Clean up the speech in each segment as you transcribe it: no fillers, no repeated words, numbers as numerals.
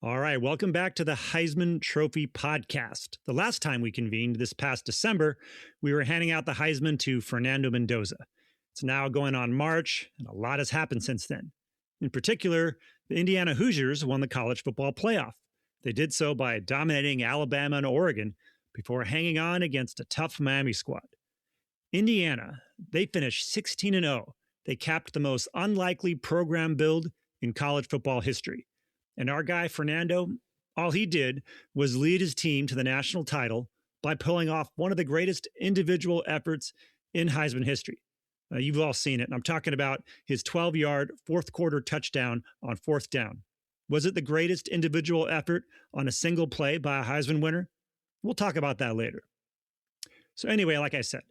All right, welcome back to the Heisman Trophy podcast. The last time we convened this past December, we were handing out the Heisman to Fernando Mendoza. It's now going on March, and a lot has happened since then. In particular, the Indiana Hoosiers won the college football playoff. They did so by dominating Alabama and Oregon before hanging on against a tough Miami squad. Indiana, they finished 16-0. They capped the most unlikely program build in college football history. And our guy, Fernando, all he did was lead his team to the national title by pulling off one of the greatest individual efforts in Heisman history. You've all seen it. And I'm talking about his 12-yard fourth quarter touchdown on fourth down. Was it the greatest individual effort on a single play by a Heisman winner? We'll talk about that later. So anyway, like I said,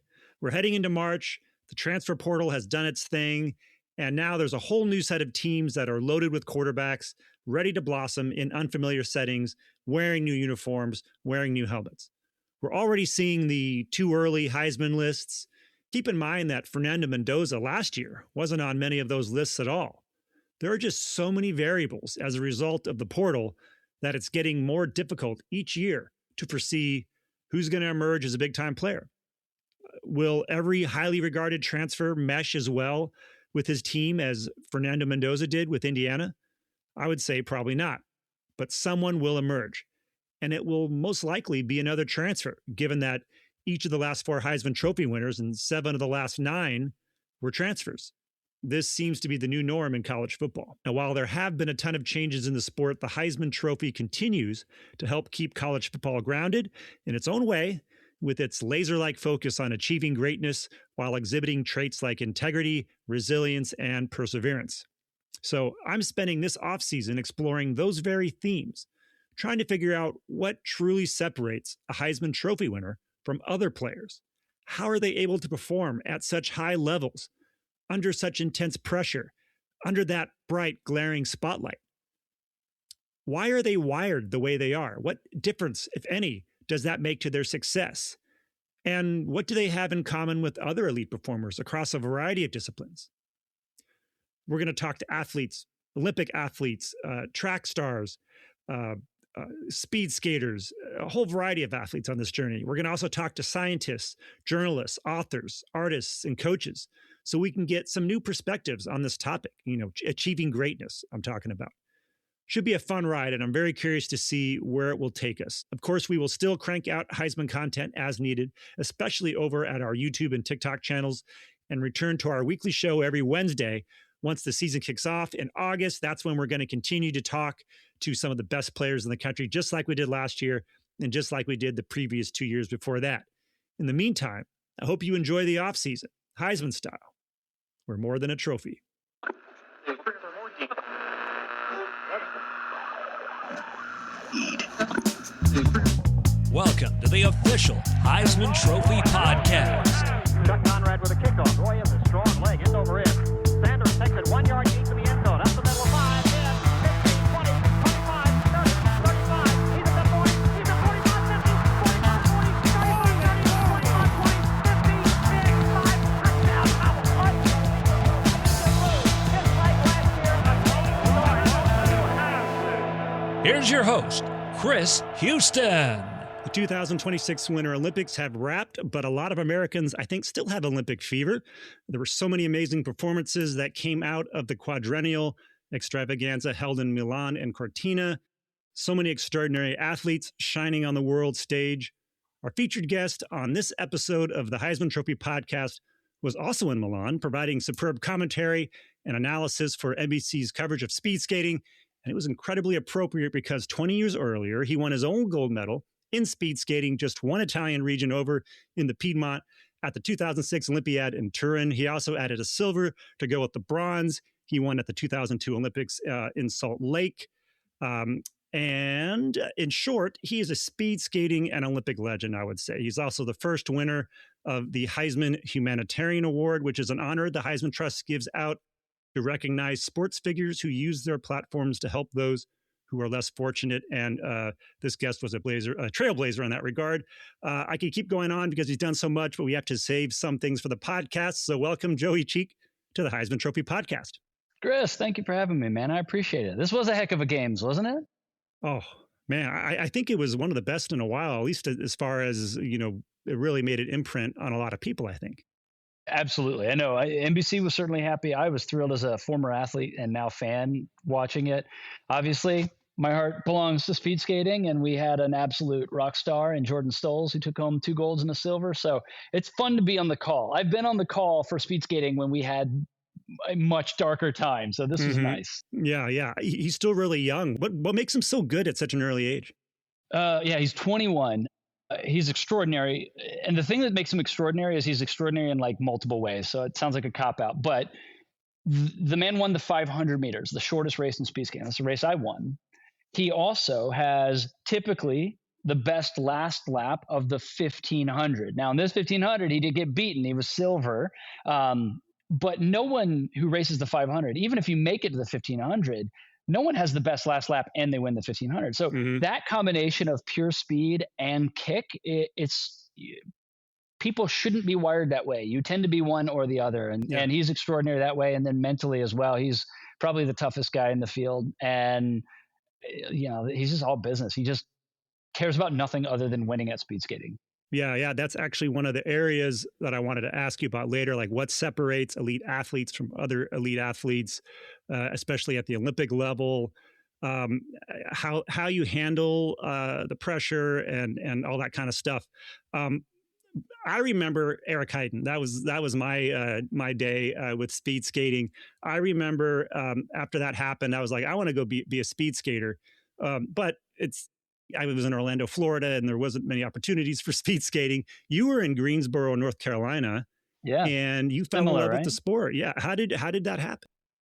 we're heading into March. The transfer portal has done its thing. And now there's a whole new set of teams that are loaded with quarterbacks, ready to blossom in unfamiliar settings, wearing new uniforms, wearing new helmets. We're already seeing the too early Heisman lists. Keep in mind that Fernando Mendoza last year wasn't on many of those lists at all. There are just so many variables as a result of the portal that it's getting more difficult each year to foresee who's going to emerge as a big-time player. Will every highly regarded transfer mesh as well with his team as Fernando Mendoza did with Indiana? I would say probably not, but someone will emerge, and it will most likely be another transfer, given that each of the last 4 Heisman Trophy winners and 7 of the last 9 were transfers. This seems to be the new norm in college football. Now, while there have been a ton of changes in the sport, the Heisman Trophy continues to help keep college football grounded in its own way, with its laser-like focus on achieving greatness while exhibiting traits like integrity, resilience, and perseverance. So I'm spending this offseason exploring those very themes, trying to figure out what truly separates a Heisman Trophy winner from other players. How are they able to perform at such high levels, under such intense pressure, under that bright, glaring spotlight? Why are they wired the way they are? What difference, if any, does that make to their success? And what do they have in common with other elite performers across a variety of disciplines? We're going to talk to athletes, Olympic athletes, track stars, speed skaters, a whole variety of athletes on this journey. We're going to also talk to scientists, journalists, authors, artists, and coaches, so we can get some new perspectives on this topic, achieving greatness I'm talking about. Should be a fun ride, and I'm very curious to see where it will take us. Of course, we will still crank out Heisman content as needed, especially over at our YouTube and TikTok channels, and return to our weekly show every Wednesday. Once the season kicks off in August, that's when we're going to continue to talk to some of the best players in the country, just like we did last year and just like we did the previous 2 years before that. In the meantime, I hope you enjoy the offseason, Heisman style. We're more than a trophy. Welcome to the official Heisman Trophy podcast. Chuck Conrad with a kickoff. Roy has a strong leg, end over end. Sanders takes it 1 yard deep to the end zone. Up the middle of 5, 10, 15, 20, 25, 30, 35. He's at the 40. He's at 45, 50, 45, 40, 35, 30, 25, 20, 50, 6, 5. Touchdown, Cowboys. Just like last year, a great story. Here's your host, Chris Houston. The 2026 Winter Olympics have wrapped, but a lot of Americans, I think, still have Olympic fever. There were so many amazing performances that came out of the quadrennial extravaganza held in Milan and Cortina. So many extraordinary athletes shining on the world stage. Our featured guest on this episode of the Heisman Trophy podcast was also in Milan, providing superb commentary and analysis for NBC's coverage of speed skating. And it was incredibly appropriate because 20 years earlier, he won his own gold medal in speed skating, just one Italian region over in the Piedmont at the 2006 Olympiad in Turin. He also added a silver to go with the bronze. He won at the 2002 Olympics in Salt Lake. And in short, he is a speed skating and Olympic legend, I would say. He's also the first winner of the Heisman Humanitarian Award, which is an honor the Heisman Trust gives out to recognize sports figures who use their platforms to help those who are less fortunate. And this guest was a trailblazer in that regard. I could keep going on because he's done so much, but we have to save some things for the podcast. So welcome, Joey Cheek, to the Heisman Trophy podcast. Chris, thank you for having me, man. I appreciate it. This was a heck of a games, wasn't it? Oh man, I think it was one of the best in a while, at least as far as, it really made an imprint on a lot of people, I think. Absolutely. I know NBC was certainly happy. I was thrilled as a former athlete and now fan watching it. Obviously, my heart belongs to speed skating, and we had an absolute rock star in Jordan Stolz who took home 2 golds and a silver. So it's fun to be on the call. I've been on the call for speed skating when we had a much darker time. So this was nice. Yeah, yeah. He's still really young. What makes him so good at such an early age? Yeah, he's 21. He's extraordinary. And the thing that makes him extraordinary is he's extraordinary in like multiple ways. So it sounds like a cop out, but the man won the 500 meters, the shortest race in speed skating. That's the race I won. He also has typically the best last lap of the 1500. Now in this 1500, he did get beaten. He was silver. But no one who races the 500, even if you make it to the 1500, no one has the best last lap and they win the 1500. So that combination of pure speed and kick, it's people shouldn't be wired that way. You tend to be one or the other. And he's extraordinary that way. And then mentally as well, he's probably the toughest guy in the field. And, he's just all business. He just cares about nothing other than winning at speed skating. Yeah. That's actually one of the areas that I wanted to ask you about later, like what separates elite athletes from other elite athletes, especially at the Olympic level, how you handle the pressure and all that kind of stuff. I remember Eric Heiden. That was my day with speed skating. I remember after that happened, I was like, I want to go be a speed skater, but I was in Orlando, Florida, and there wasn't many opportunities for speed skating. You were in Greensboro, North Carolina, and you fell in love with the sport. Yeah, how did that happen?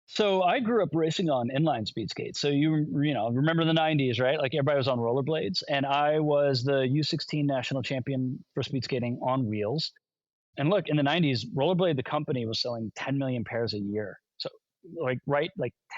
So I grew up racing on inline speed skates. So you remember the 90s, right? Like everybody was on rollerblades, and I was the U16 national champion for speed skating on wheels. And look, in the 90s, Rollerblade, the company, was selling 10 million pairs a year. So like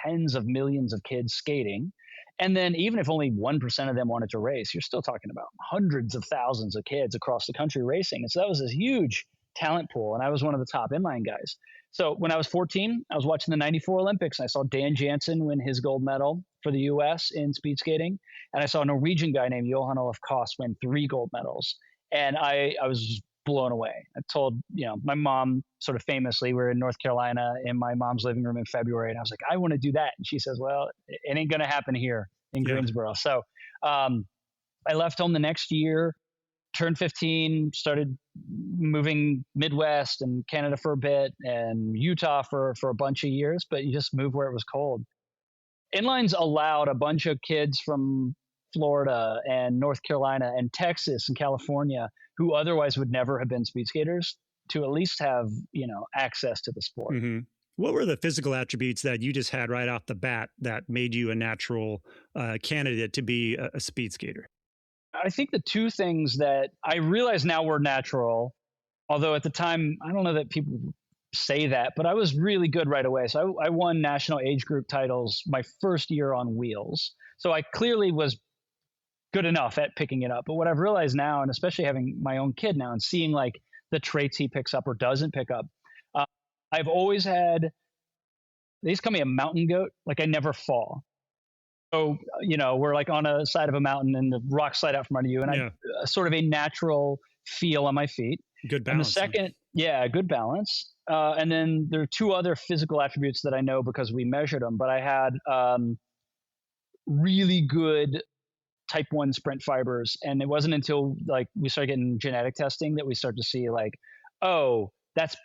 tens of millions of kids skating. And then even if only 1% of them wanted to race, you're still talking about hundreds of thousands of kids across the country racing. And so that was this huge talent pool. And I was one of the top inline guys. So when I was 14, I was watching the 94 Olympics, and I saw Dan Jansen win his gold medal for the U.S. in speed skating. And I saw a Norwegian guy named Johan Olaf Koss win 3 gold medals. And I was blown away. I told, my mom sort of famously, we're in North Carolina in my mom's living room in February. And I was like, I want to do that. And she says, well, it ain't going to happen here in Greensboro. So I left home the next year, turned 15, started moving Midwest and Canada for a bit and Utah for a bunch of years, but you just move where it was cold. Inlines allowed a bunch of kids from Florida and North Carolina and Texas and California who otherwise would never have been speed skaters to at least have, access to the sport. What were the physical attributes that you just had right off the bat that made you a natural candidate to be a speed skater? I think the two things that I realize now were natural, although at the time, I don't know that people say that, but I was really good right away. So I won national age group titles my first year on wheels. So I clearly was good enough at picking it up. But what I've realized now, and especially having my own kid now and seeing like the traits he picks up or doesn't pick up, I've always had, they used to call me a mountain goat. Like I never fall. So, we're like on a side of a mountain and the rocks slide out from under you. And I sort of a natural feel on my feet. Good balance. And the second, good balance. And then there are 2 other physical attributes that I know because we measured them, but I had really good type 1 sprint fibers. And it wasn't until like we started getting genetic testing that we start to see like, oh, that's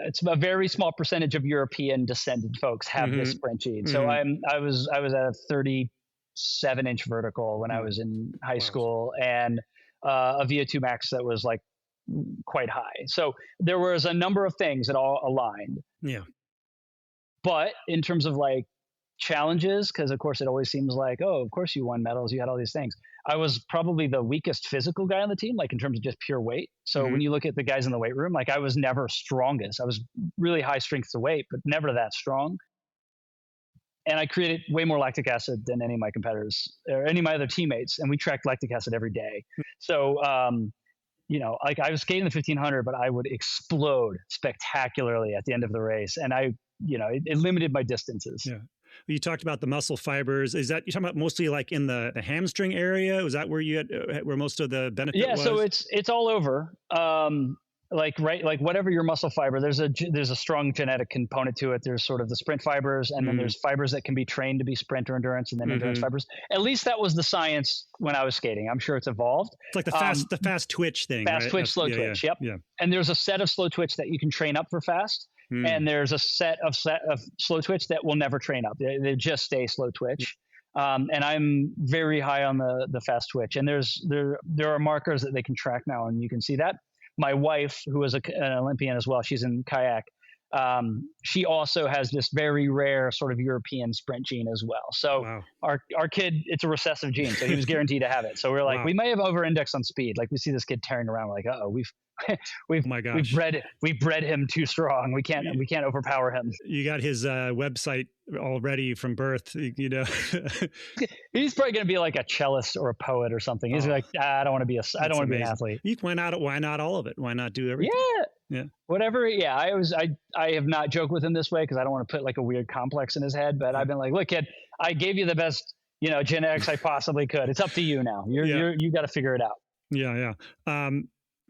it's a very small percentage of European descended folks have this sprint gene. So I was at a 37-inch vertical when I was in high school, and a VO2 max that was like quite high. So there was a number of things that all aligned. Yeah. But in terms of like challenges, because of course it always seems like, oh, of course you won medals, you had all these things. I was probably the weakest physical guy on the team, like in terms of just pure weight. So when you look at the guys in the weight room, like I was never strongest. I was really high strength to weight, but never that strong. And I created way more lactic acid than any of my competitors or any of my other teammates. And we tracked lactic acid every day. So like I was skating the 1500, but I would explode spectacularly at the end of the race. And it limited my distances. Yeah. You talked about the muscle fibers. Is that you're talking about mostly like in the hamstring area? Was that where you had where most of the benefit was? So it's all over. Like whatever your muscle fiber, there's a strong genetic component to it. There's sort of the sprint fibers, and then there's fibers that can be trained to be sprint or endurance, and then endurance fibers. At least that was the science when I was skating. I'm sure it's evolved. It's like the fast twitch thing. Fast right? twitch, slow twitch. Yep. Yeah. And there's a set of slow twitch that you can train up for fast. And there's a set of slow twitch that will never train up. They just stay slow twitch. And I'm very high on the fast twitch. And there are markers that they can track now, and you can see that. My wife, who is an Olympian as well, she's in kayak. She also has this very rare sort of European sprint gene as well. So wow. our kid, it's a recessive gene, so he was guaranteed to have it. So we're like, wow. We may have over-indexed on speed. Like we see this kid tearing around, we're like, we've bred him too strong. We can't overpower him. You got his website all ready from birth. He's probably going to be like a cellist or a poet or something. He's like, I don't want to be an athlete. Why not all of it? Why not do everything? Yeah. Whatever. Yeah. I have not joked with him this way because I don't want to put like a weird complex in his head, but I've been like, look, kid, I gave you the best, genetics I possibly could. It's up to you now. You got to figure it out. Yeah.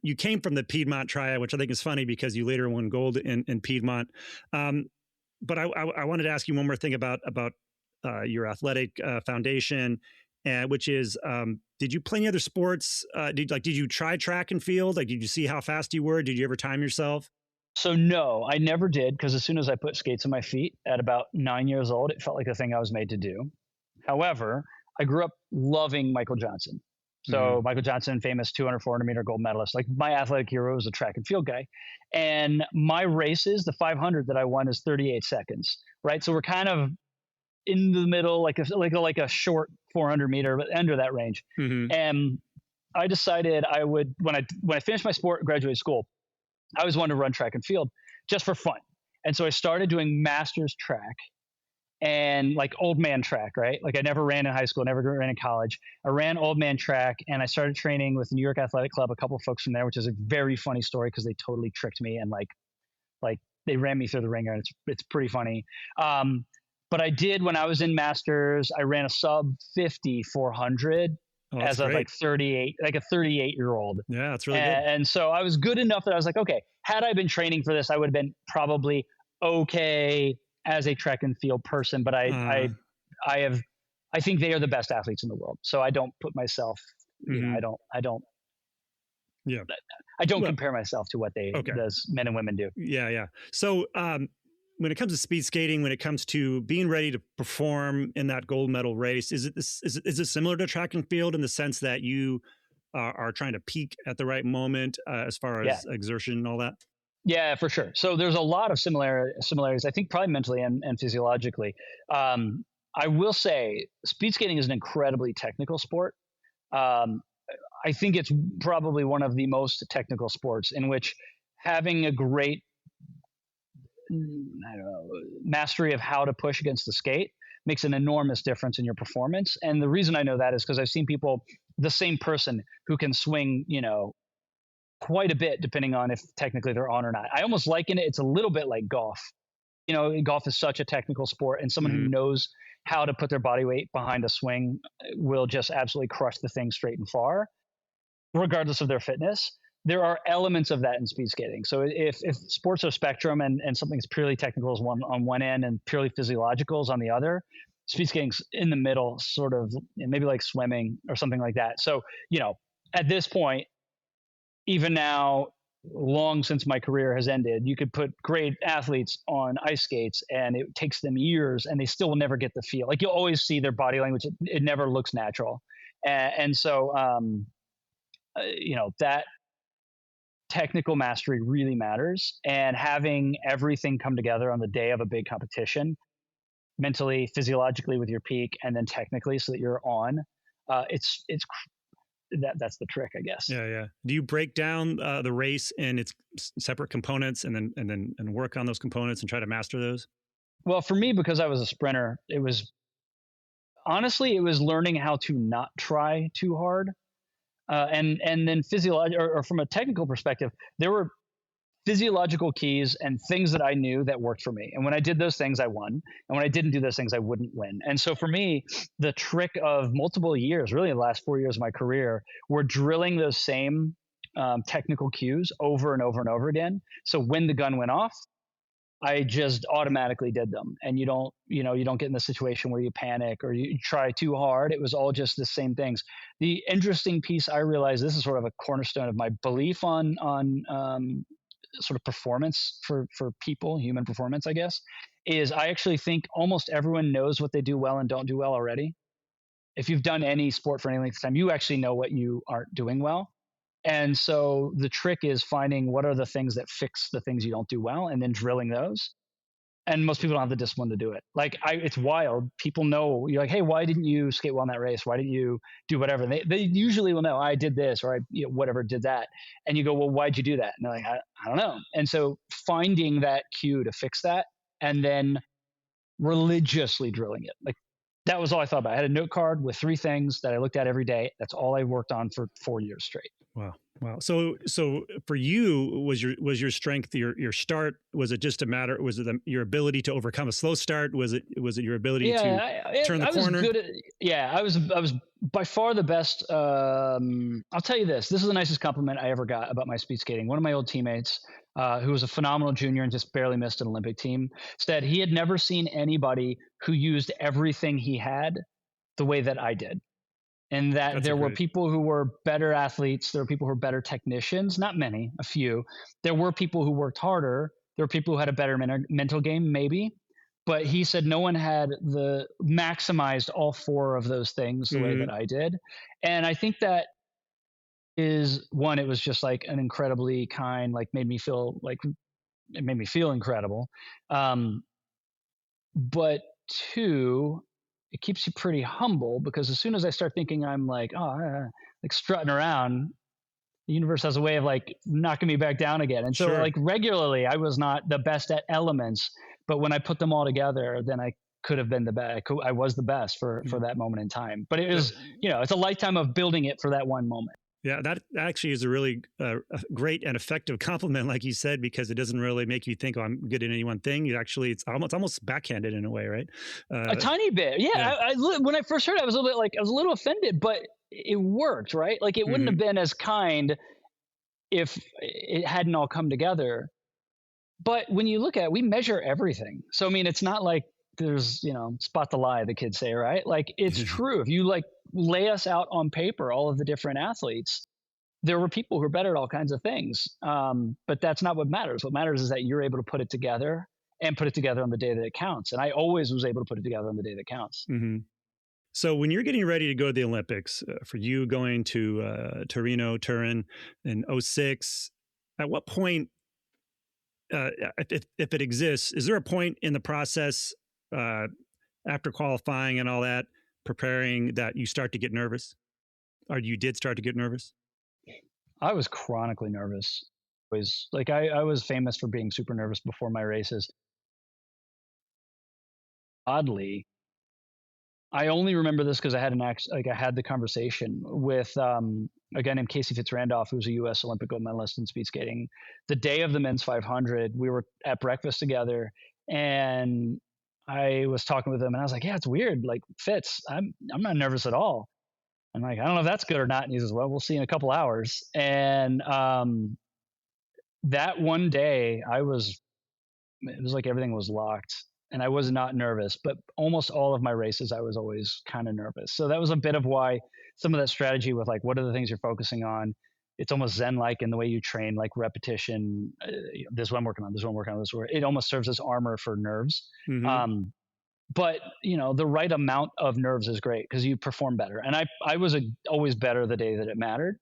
You came from the Piedmont Triad, which I think is funny because you later won gold in Piedmont. But I wanted to ask you one more thing about your athletic foundation, which is, did you play any other sports? Did you try track and field? Like, did you see how fast you were? Did you ever time yourself? So no, I never did, because as soon as I put skates on my feet at about 9 years old, it felt like the thing I was made to do. However, I grew up loving Michael Johnson. So Michael Johnson, famous 200, 400 meter gold medalist. Like my athletic hero was a track and field guy. And my races, the 500 that I won is 38 seconds, right? So we're kind of in the middle, like a short 400 meter, but under that range. And I decided I would, when I finished my sport, graduated school, I always wanted to run track and field just for fun. And so I started doing masters track and like old man track, right? Like I never ran in high school, never ran in college. I ran old man track, and I started training with the New York Athletic Club, a couple of folks from there, which is a very funny story because they totally tricked me and like they ran me through the ringer, and it's pretty funny. But I did, when I was in masters, I ran a sub 50 400 as a like 38-year-old. Yeah, that's really good. And so I was good enough that I was like, okay, had I been training for this, I would have been probably okay as a track and field person, but I think they are the best athletes in the world. So I don't put myself, I don't compare myself to what those men and women do. Yeah. So, when it comes to speed skating, when it comes to being ready to perform in that gold medal race, is it similar to track and field in the sense that you are trying to peak at the right moment as far as exertion and all that? Yeah, for sure. So there's a lot of similarities, I think, probably mentally and physiologically. I will say speed skating is an incredibly technical sport. I think it's probably one of the most technical sports in which having a great mastery of how to push against the skate makes an enormous difference in your performance. And the reason I know that is because I've seen people, the same person who can swing, quite a bit depending on if technically they're on or not. I almost liken it. It's a little bit like golf. Golf is such a technical sport, and someone who knows how to put their body weight behind a swing will just absolutely crush the thing straight and far, regardless of their fitness. There are elements of that in speed skating. So if sports are spectrum and something's purely technical is on one end and purely physiological is on the other, speed skating's in the middle, sort of maybe like swimming or something like that. So, at this point, even now, long since my career has ended, you could put great athletes on ice skates and it takes them years and they still will never get the feel. Like you'll always see their body language. It never looks natural. And so, that technical mastery really matters, and having everything come together on the day of a big competition, mentally, physiologically with your peak, and then technically so that you're on, that's the trick, I guess. Yeah. Do you break down the race in its separate components and then work on those components and try to master those? Well, for me, because I was a sprinter, it was learning how to not try too hard. And then or from a technical perspective, there were physiological keys and things that I knew that worked for me. And when I did those things, I won. And when I didn't do those things, I wouldn't win. And so for me, the trick of multiple years, really the last 4 years of my career, were drilling those same technical cues over and over and over again. So when the gun went off, I just automatically did them. And you don't get in the situation where you panic or you try too hard. It was all just the same things. The interesting piece I realized, this is sort of a cornerstone of my belief on sort of performance for people, human performance, I guess, is I actually think almost everyone knows what they do well and don't do well already. If you've done any sport for any length of time, you actually know what you aren't doing well. And so the trick is finding what are the things that fix the things you don't do well and then drilling those. And most people don't have the discipline to do it. Like it's wild. People know, you're like, hey, why didn't you skate well in that race? Why didn't you do whatever? And they usually will know, I did this or I whatever did that. And you go, well, why'd you do that? And they're like, I don't know. And so finding that cue to fix that and then religiously drilling it. Like that was all I thought about. I had a note card with 3 things that I looked at every day. That's all I worked on for 4 years straight. Wow. So for you, was your strength your start? Was it just a matter? Was it your ability to overcome a slow start? Was it your ability to turn the corner? I was by far the best. I'll tell you this. This is the nicest compliment I ever got about my speed skating. One of my old teammates, who was a phenomenal junior and just barely missed an Olympic team, said he had never seen anybody who used everything he had the way that I did. And that there were people who were better athletes. There were people who were better technicians, not many, a few. There were people who worked harder. There were people who had a better mental game, maybe. But he said no one had maximized all 4 of those things the way that I did. And I think that is one, it was just like an incredibly kind, like it made me feel incredible. But 2, it keeps you pretty humble because as soon as I start thinking I'm like, like strutting around, the universe has a way of like knocking me back down again. And so like regularly I was not the best at elements, but when I put them all together, then I could have been the best. I was the best for that moment in time, but it was, it's a lifetime of building it for that one moment. Yeah, that actually is a really great and effective compliment, like you said, because it doesn't really make you think, "Oh, I'm good at any one thing." It's almost backhanded in a way, right? A tiny bit, yeah. I when I first heard it, I was a little offended, but it worked, right? Like it wouldn't have been as kind if it hadn't all come together. But when you look at it, we measure everything. So I mean, it's not like there's spot the lie, the kids say, right? Like it's true. If you like lay us out on paper, all of the different athletes, there were people who are better at all kinds of things. But that's not what matters. What matters is that you're able to put it together and put it together on the day that it counts. And I always was able to put it together on the day that counts. Mm-hmm. So when you're getting ready to go to the Olympics, for you going to Turin in 2006, at what point, if it exists, is there a point in the process after qualifying and all that, preparing, that you start to get nervous? Or you did start to get nervous? I was chronically nervous. I was famous for being super nervous before my races. Oddly, I only remember this because I had I had the conversation with a guy named Casey Fitzrandolph, who's a U.S. Olympic gold medalist in speed skating. The day of the men's 500, we were at breakfast together, and I was talking with him, and I was like, "Yeah, it's weird. Like Fitz, I'm not nervous at all." I'm like, "I don't know if that's good or not." And he says, "Well, we'll see in a couple hours." And that one day, it was like everything was locked. And I was not nervous, but almost all of my races, I was always kind of nervous. So that was a bit of why some of that strategy with like, what are the things you're focusing on? It's almost Zen-like in the way you train, like repetition. This one I'm working on, this one I'm working on, this one. It almost serves as armor for nerves. Mm-hmm. But the right amount of nerves is great because you perform better. And I was always better the day that it mattered.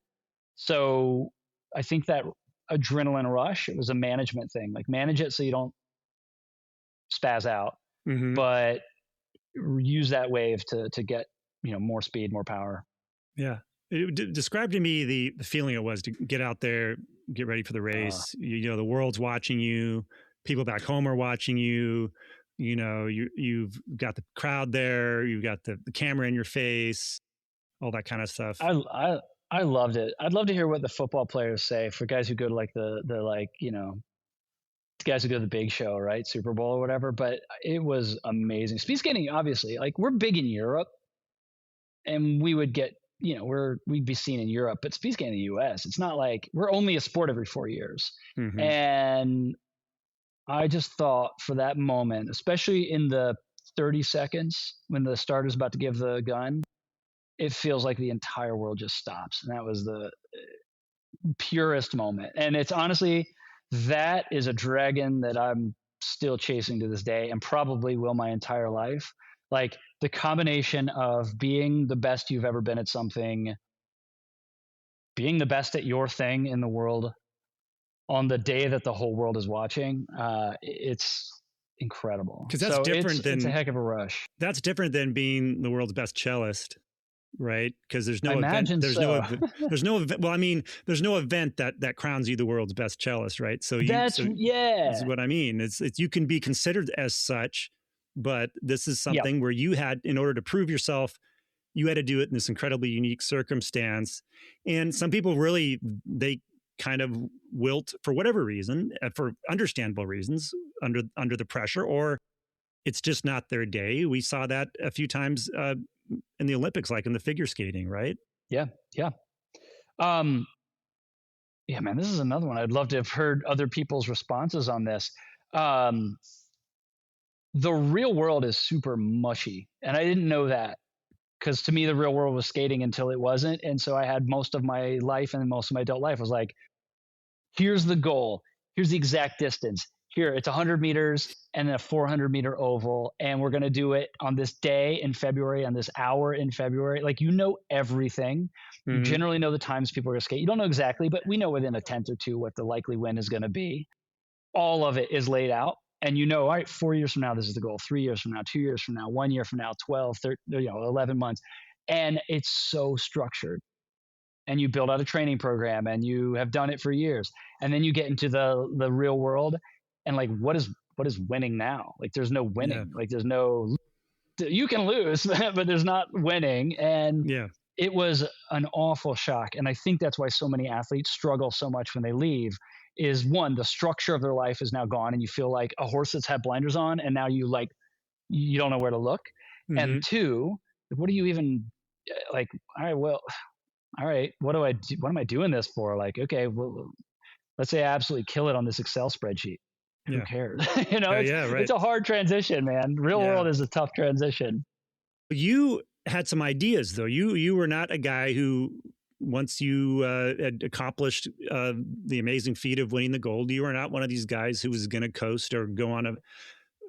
So I think that adrenaline rush, it was a management thing. Like manage it so you don't spaz out, but use that wave to get more speed, more power. Yeah. Describe to me the feeling it was to get out there, get ready for the race. The world's watching you, people back home are watching you. You've got the crowd there, you've got the camera in your face, all that kind of stuff. I loved it. I'd love to hear what the football players say for guys who go to like the like, guys who go to the big show, right? Super Bowl or whatever. But it was amazing. Speed skating, obviously, like we're big in Europe and we would get, we'd be seen in Europe, but speed skating in the US, it's not like we're only a sport every 4 years. Mm-hmm. And I just thought for that moment, especially in the 30 seconds when the starter's about to give the gun, it feels like the entire world just stops. And that was the purest moment. And it's honestly, that is a dragon that I'm still chasing to this day and probably will my entire life. Like the combination of being the best you've ever been at something, being the best at your thing in the world on the day that the whole world is watching, it's incredible. Because that's different than, it's a heck of a rush. That's different than being the world's best cellist, right? Because there's no event. There's no event. Well, I mean, there's no event that crowns you the world's best cellist, right? So that's what I mean. It's you can be considered as such, but this is something where you had, in order to prove yourself, you had to do it in this incredibly unique circumstance. And some people really, they kind of wilt for whatever reason, for understandable reasons, under the pressure, or it's just not their day. We saw that a few times in the Olympics, like in the figure skating, right? Yeah. Man, this is another one. I'd love to have heard other people's responses on this. The real world is super mushy, and I didn't know that, because to me, the real world was skating until it wasn't. And so I had most of my life and most of my adult life was like, here's the goal. Here's the exact distance. Here, it's 100 meters and then a 400-meter oval. And we're going to do it on this day in February, on this hour in February. Like, everything. Mm-hmm. You generally know the times people are going to skate. You don't know exactly, but we know within a tenth or two what the likely win is going to be. All of it is laid out. And all right, 4 years from now, this is the goal. 3 years from now, 2 years from now, 1 year from now, 12, 13, 11 months. And it's so structured. And you build out a training program and you have done it for years. And then you get into the real world and like, what is winning now? Like, there's no winning. Yeah. Like, there's no, you can lose, but there's not winning. And it was an awful shock. And I think that's why so many athletes struggle so much when they leave. Is one, the structure of their life is now gone and you feel like a horse that's had blinders on and now you don't know where to look. Mm-hmm. And two, what do you even like, all right, what do I do? What am I doing this for? Like, okay, well, let's say I absolutely kill it on this Excel spreadsheet. Who cares? It's a hard transition, man. Real world is a tough transition. You had some ideas though. You were not a guy who, once you had accomplished the amazing feat of winning the gold, you were not one of these guys who was going to coast or go on a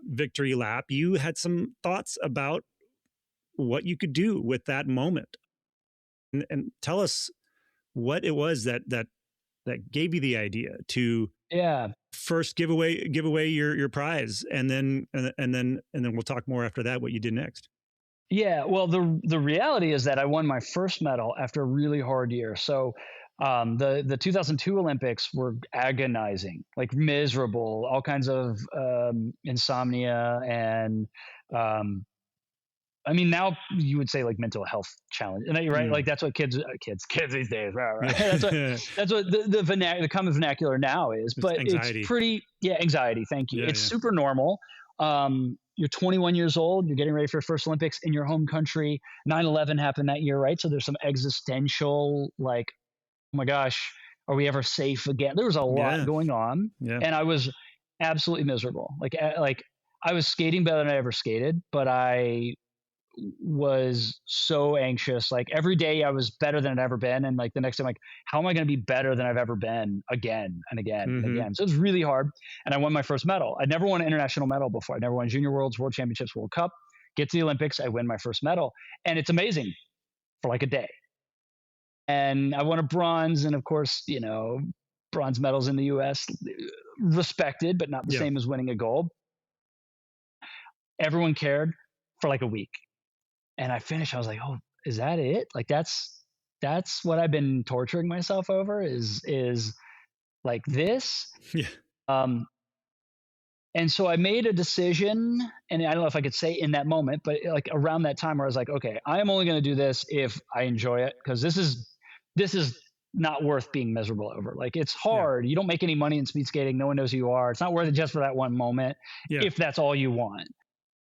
victory lap. You had some thoughts about what you could do with that moment, and tell us what it was that gave you the idea to first give away your prize, and then we'll talk more after that what you did next. Yeah, well, the reality is that I won my first medal after a really hard year. So the 2002 Olympics were agonizing, like miserable, all kinds of insomnia and I mean, now you would say like mental health challenge, and you're right. Like that's what kids these days, right? That's what the common vernacular now is. But anxiety. It's pretty, anxiety. Thank you. It's super normal. You're 21 years old. You're getting ready for your first Olympics in your home country. 9/11 happened that year, right? So there's some existential, like, oh my gosh, are we ever safe again? There was a lot going on, and I was absolutely miserable. Like I was skating better than I ever skated, but I was so anxious. Like every day I was better than I'd ever been. And like the next day I'm like, how am I going to be better than I've ever been again and again and again? So it was really hard. And I won my first medal. I'd never won an international medal before. I'd never won Junior Worlds, World Championships, World Cup. Get to the Olympics, I win my first medal. And it's amazing for like a day. And I won a bronze. And of course, bronze medals in the US, respected, but not the same as winning a gold. Everyone cared for like a week. And I finished, I was like, oh, is that it? Like, that's what I've been torturing myself over is like this. Yeah. And so I made a decision, and I don't know if I could say in that moment, but like around that time where I was like, okay, I'm only going to do this if I enjoy it. Because this is this is not worth being miserable over. Like, it's hard. You don't make any money in speed skating. No one knows who you are. It's not worth it just for that one moment, if that's all you want.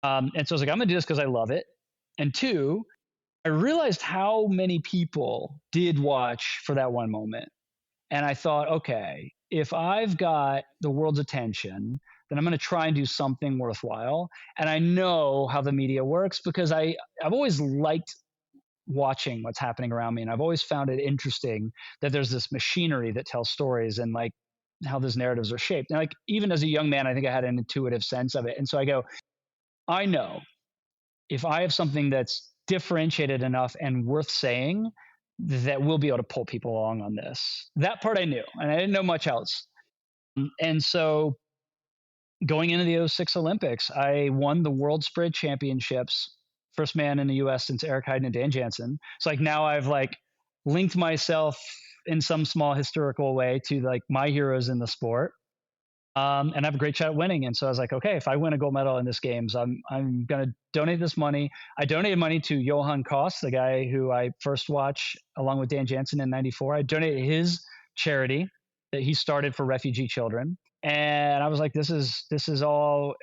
And so I was like, I'm going to do this because I love it. And two, I realized how many people did watch for that one moment. And I thought, okay, if I've got the world's attention, then I'm going to try and do something worthwhile. And I know how the media works because I've always liked watching what's happening around me. And I've always found it interesting that there's this machinery that tells stories and like how those narratives are shaped. And like, even as a young man, I think I had an intuitive sense of it. And so I go, I know if I have something that's differentiated enough and worth saying, that we'll be able to pull people along on this. That part I knew, and I didn't know much else. And so going into the 2006 Olympics, I won the World Sprint Championships, first man in the US since Eric Heiden and Dan Jansen. So like now I've like linked myself in some small historical way to like my heroes in the sport. And I have a great shot at winning. And so I was like, okay, if I win a gold medal in this games, I'm going to donate this money. I donated money to Johan Koss, the guy who I first watched along with Dan Jansen in '94. I donated his charity that he started for refugee children. And I was like, this is all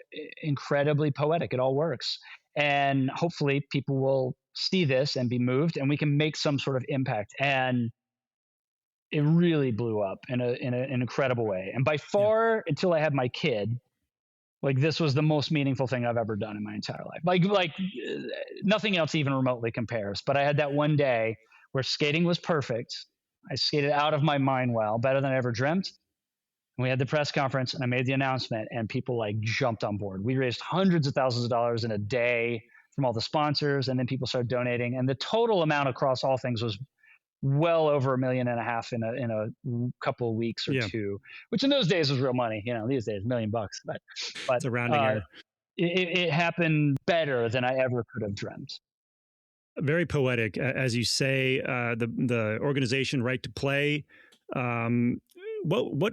incredibly poetic. It all works. And hopefully people will see this and be moved and we can make some sort of impact. And it really blew up in an incredible way. And by far, until I had my kid, like this was the most meaningful thing I've ever done in my entire life. Like nothing else even remotely compares. But I had that one day where skating was perfect. I skated out of my mind well, better than I ever dreamt. And we had the press conference and I made the announcement and people like jumped on board. We raised hundreds of thousands of dollars in a day from all the sponsors, and then people started donating. And the total amount across all things was well over $1.5 million in a couple of weeks or two, which in those days was real money. You know, these days $1 million bucks, but it's a rounding error. It happened better than I ever could have dreamt. Very poetic, as you say. The organization Right to Play. What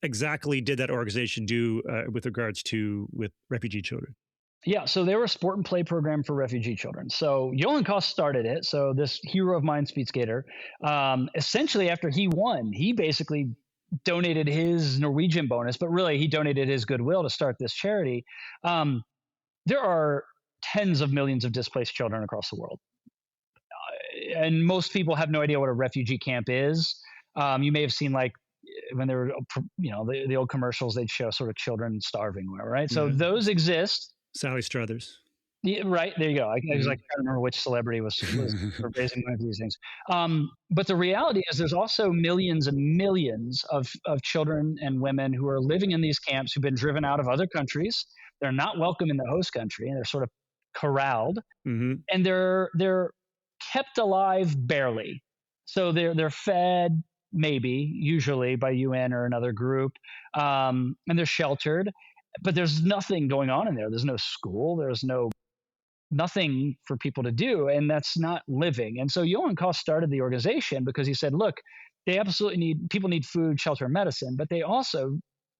exactly did that organization do with regards to with refugee children? Yeah, so they were a sport and play program for refugee children. So Johan Koss started it. So this hero of mine, speed skater, essentially after he won, he basically donated his Norwegian bonus, but really he donated his goodwill to start this charity. There are tens of millions of displaced children across the world. And most people have no idea what a refugee camp is. You may have seen like when they were, the old commercials, they'd show sort of children starving, right? So those exist. Sally Struthers. Yeah, right. There you go. I was like, I can't remember which celebrity was raising one of these things. But the reality is there's also millions and millions of children and women who are living in these camps who've been driven out of other countries. They're not welcome in the host country and they're sort of corralled and they're kept alive barely. So they're fed maybe usually by UN or another group and they're sheltered. But there's nothing going on in there. There's no school. There's nothing for people to do. And that's not living. And so Johan Koss started the organization because he said, look, people need food, shelter, and medicine, but they also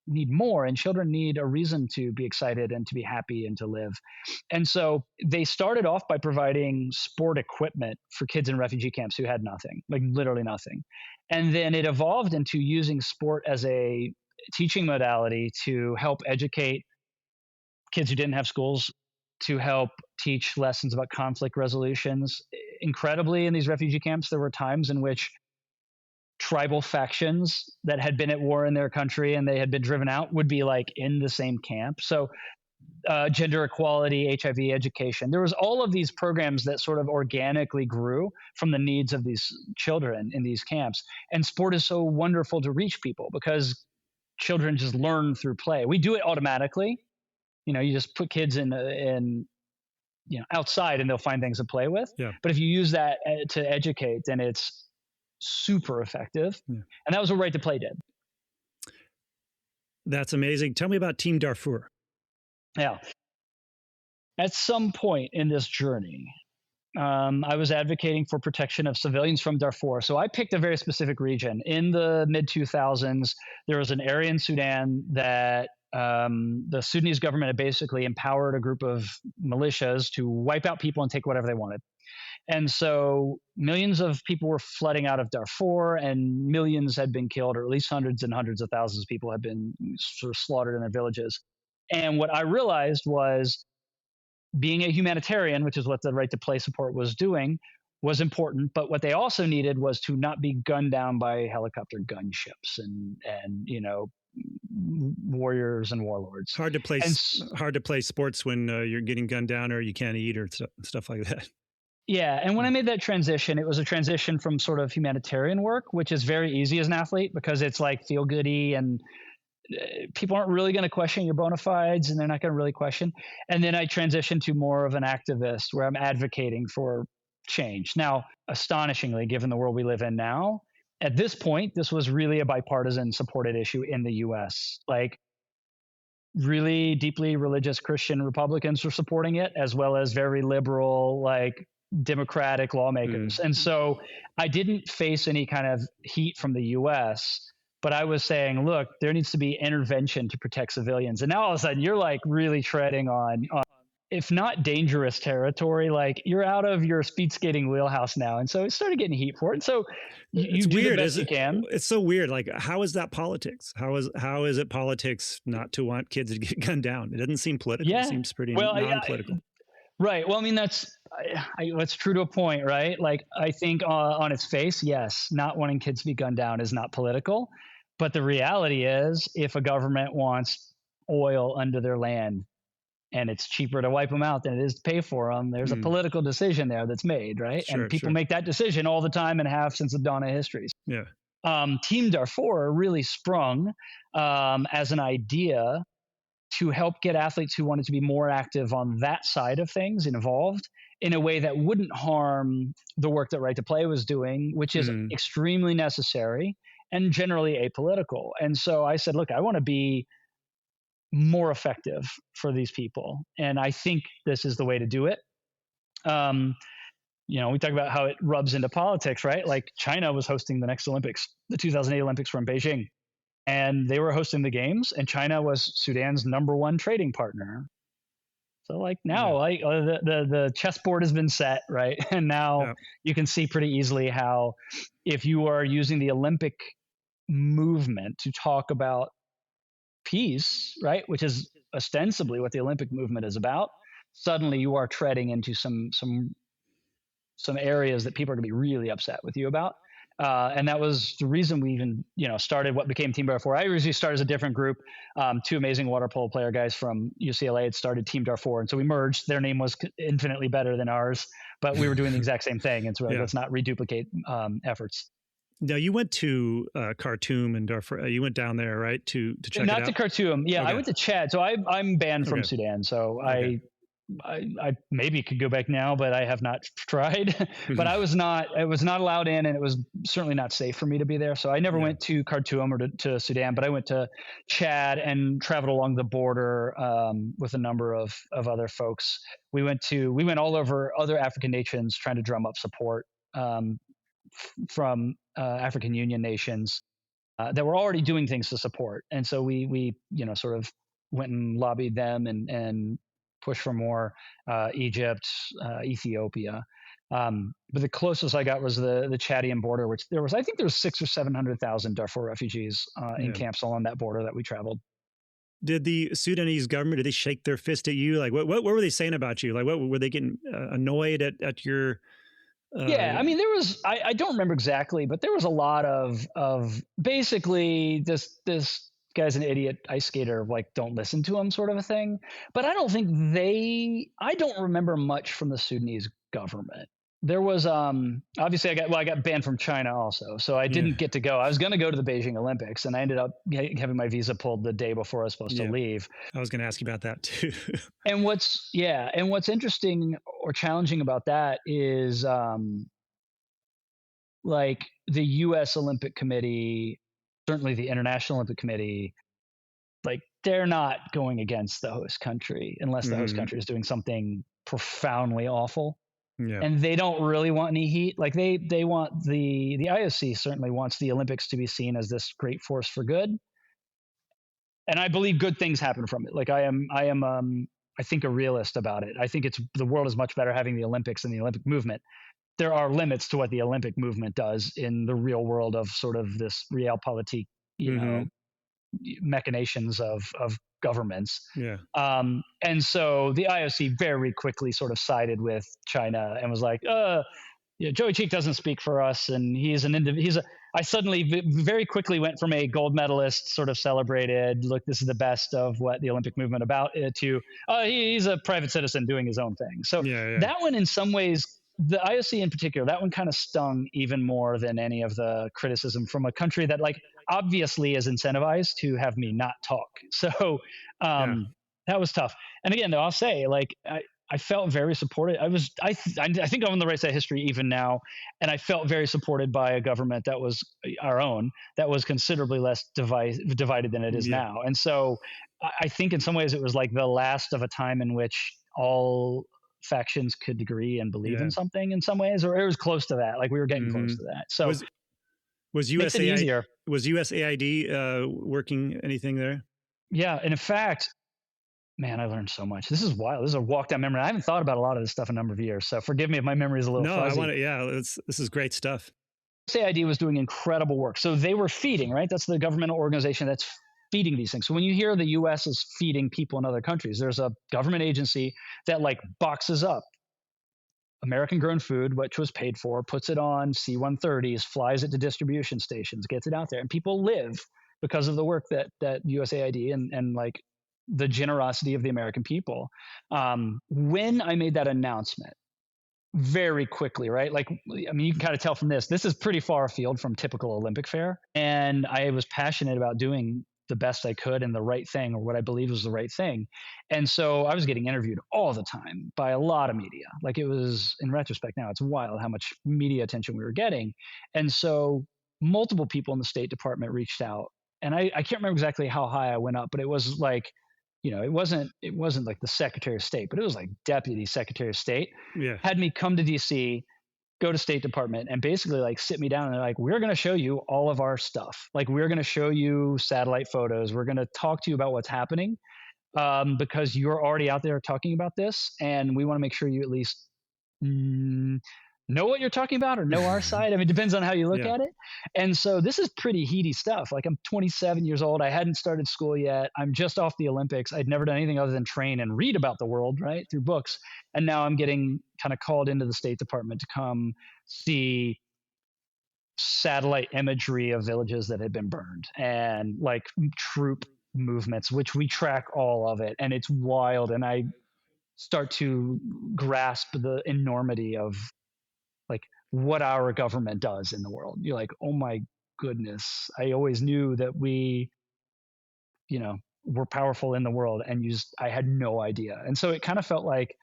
need more. And children need a reason to be excited and to be happy and to live. And so they started off by providing sport equipment for kids in refugee camps who had nothing, like literally nothing. And then it evolved into using sport as a teaching modality to help educate kids who didn't have schools, to help teach lessons about conflict resolutions. Incredibly, in these refugee camps, there were times in which tribal factions that had been at war in their country and they had been driven out would be like in the same camp. So gender equality, HIV education, there was all of these programs that sort of organically grew from the needs of these children in these camps. And sport is so wonderful to reach people because children just learn through play. We do it automatically. You just put kids in outside and they'll find things to play with. Yeah. But if you use that to educate, then it's super effective. Yeah. And that was what Right to Play did. That's amazing. Tell me about Team Darfur. Yeah. At some point in this journey, I was advocating for protection of civilians from Darfur. So I picked a very specific region. In the mid 2000s, there was an area in Sudan that the Sudanese government had basically empowered a group of militias to wipe out people and take whatever they wanted. And so millions of people were flooding out of Darfur, and millions had been killed, or at least hundreds and hundreds of thousands of people had been sort of slaughtered in their villages. And what I realized was being a humanitarian, which is what the Right to Play support was doing, was important. But what they also needed was to not be gunned down by helicopter gunships and warriors and warlords. Hard to play sports when you're getting gunned down or you can't eat or stuff like that. Yeah. And when I made that transition, it was a transition from sort of humanitarian work, which is very easy as an athlete because it's like feel goody and people aren't really going to question your bona fides and they're not going to really question. And then I transitioned to more of an activist where I'm advocating for change. Now, astonishingly, given the world we live in now, at this point, this was really a bipartisan supported issue in the US. Like really deeply religious Christian Republicans were supporting it, as well as very liberal, like Democratic lawmakers. And so I didn't face any kind of heat from the US, but I was saying, look, there needs to be intervention to protect civilians. And now all of a sudden you're like really treading on if not dangerous territory, like you're out of your speed skating wheelhouse now. And so it started getting heat for it. And so you do weird, the best you can. It's so weird. Like, how is that politics? How is it politics not to want kids to get gunned down? It doesn't seem political. Yeah. It seems pretty non-political. Right. Well, I mean, that's true to a point, right? Like, I think on its face, yes, not wanting kids to be gunned down is not political. But the reality is, if a government wants oil under their land and it's cheaper to wipe them out than it is to pay for them, there's a political decision there that's made, right? Sure, and people make that decision all the time and have since the dawn of history. Yeah. Team Darfur really sprung as an idea to help get athletes who wanted to be more active on that side of things involved in a way that wouldn't harm the work that Right to Play was doing, which is extremely necessary and generally apolitical. And so I said, look, I want to be more effective for these people. And I think this is the way to do it. We talk about how it rubs into politics, right? Like China was hosting the next Olympics. The 2008 Olympics were in Beijing. And they were hosting the games, and China was Sudan's #1 trading partner. So like now, like the chessboard has been set, right? And now you can see pretty easily how if you are using the Olympic movement to talk about peace, right, which is ostensibly what the Olympic movement is about, suddenly you are treading into some areas that people are going to be really upset with you about. And that was the reason we even, started what became Team Darfur. I originally started as a different group. Two amazing water polo player guys from UCLA had started Team Darfur. And so we merged. Their name was infinitely better than ours, but we were doing the exact same thing. And so let's not reduplicate efforts. Now, you went to Khartoum and Darfur. You went down there, right, to check it out? Not to Khartoum. Yeah, okay. I went to Chad. So I'm banned from Sudan. So I maybe could go back now, but I have not tried. But I was not allowed in, and it was certainly not safe for me to be there. So I never went to Khartoum or to Sudan, but I went to Chad and traveled along the border with a number of other folks. We went all over other African nations trying to drum up support from African Union nations that were already doing things to support. And so we sort of went and lobbied them and push for more, Egypt, Ethiopia. But the closest I got was the Chadian border, which there was 600,000 or 700,000 Darfur refugees in camps along that border that we traveled. Did the Sudanese government, did they shake their fist at you? Like, what were they saying about you? Like, what were they getting annoyed at your? Yeah, I mean, there was, I don't remember exactly, but there was a lot of basically this guy's an idiot ice skater, like don't listen to him sort of a thing. But I don't think I don't remember much from the Sudanese government. There was obviously I got banned from China also, so I didn't get to go. I was going to go to the Beijing Olympics, and I ended up having my visa pulled the day before I was supposed to leave. I was going to ask you about that too. And what's interesting or challenging about that is like the U.S. Olympic Committee, certainly the International Olympic Committee, like they're not going against the host country unless the host country is doing something profoundly awful. Yeah. and they don't really want any heat. Like they want the IOC certainly wants the Olympics to be seen as this great force for good. And I believe good things happen from it. Like I am I think a realist about it. I think the world is much better having the Olympics and the Olympic movement. There are limits to what the Olympic movement does in the real world of sort of this realpolitik, machinations of governments. Yeah. And so the IOC very quickly sort of sided with China and was like, Joey Cheek doesn't speak for us, and I suddenly very quickly went from a gold medalist, sort of celebrated, look, this is the best of what the Olympic movement about, to he's a private citizen doing his own thing. So that one, in some ways, the IOC in particular, that one kind of stung even more than any of the criticism from a country that, like, obviously is incentivized to have me not talk. So that was tough. And again, though, I'll say, like, I felt very supported. I think I'm on the right side of history even now, and I felt very supported by a government that was our own, that was considerably less divided than it is now. And so I think in some ways it was like the last of a time in which all factions could agree and believe in something in some ways, or it was close to that. Like we were getting close to that. So was USAID working anything there? Yeah, and in fact, man, I learned so much. This is wild. This is a walk down memory. I haven't thought about a lot of this stuff in a number of years, so forgive me if my memory is a little fuzzy. I want to. This is great stuff. USAID was doing incredible work. So they were feeding, right? That's the governmental organization that's feeding these things. So when you hear the U.S. is feeding people in other countries, there's a government agency that like boxes up American-grown food, which was paid for, puts it on C-130s, flies it to distribution stations, gets it out there, and people live because of the work that USAID and like the generosity of the American people. When I made that announcement, very quickly, right? Like, I mean, you can kind of tell from this is pretty far afield from typical Olympic fare. And I was passionate about doing the best I could and the right thing, or what I believed was the right thing. And so I was getting interviewed all the time by a lot of media. Like, it was, in retrospect now, it's wild how much media attention we were getting. And so multiple people in the State Department reached out. And I can't remember exactly how high I went up, but it was like, it wasn't like the Secretary of State, but it was like Deputy Secretary of State. Had me come to DC, go to State Department, and basically like sit me down and they're like, we're going to show you all of our stuff. Like, we're going to show you satellite photos. We're going to talk to you about what's happening because you're already out there talking about this. And we want to make sure you at least know what you're talking about or know our side. I mean, it depends on how you look at it. And so this is pretty heady stuff. Like, I'm 27 years old. I hadn't started school yet. I'm just off the Olympics. I'd never done anything other than train and read about the world, right, through books. And now I'm getting kind of called into the State Department to come see satellite imagery of villages that had been burned and like troop movements, which we track all of it. And it's wild. And I start to grasp the enormity of like what our government does in the world. You're like, oh my goodness, I always knew that we, were powerful in the world, and I had no idea. And so it kind of felt like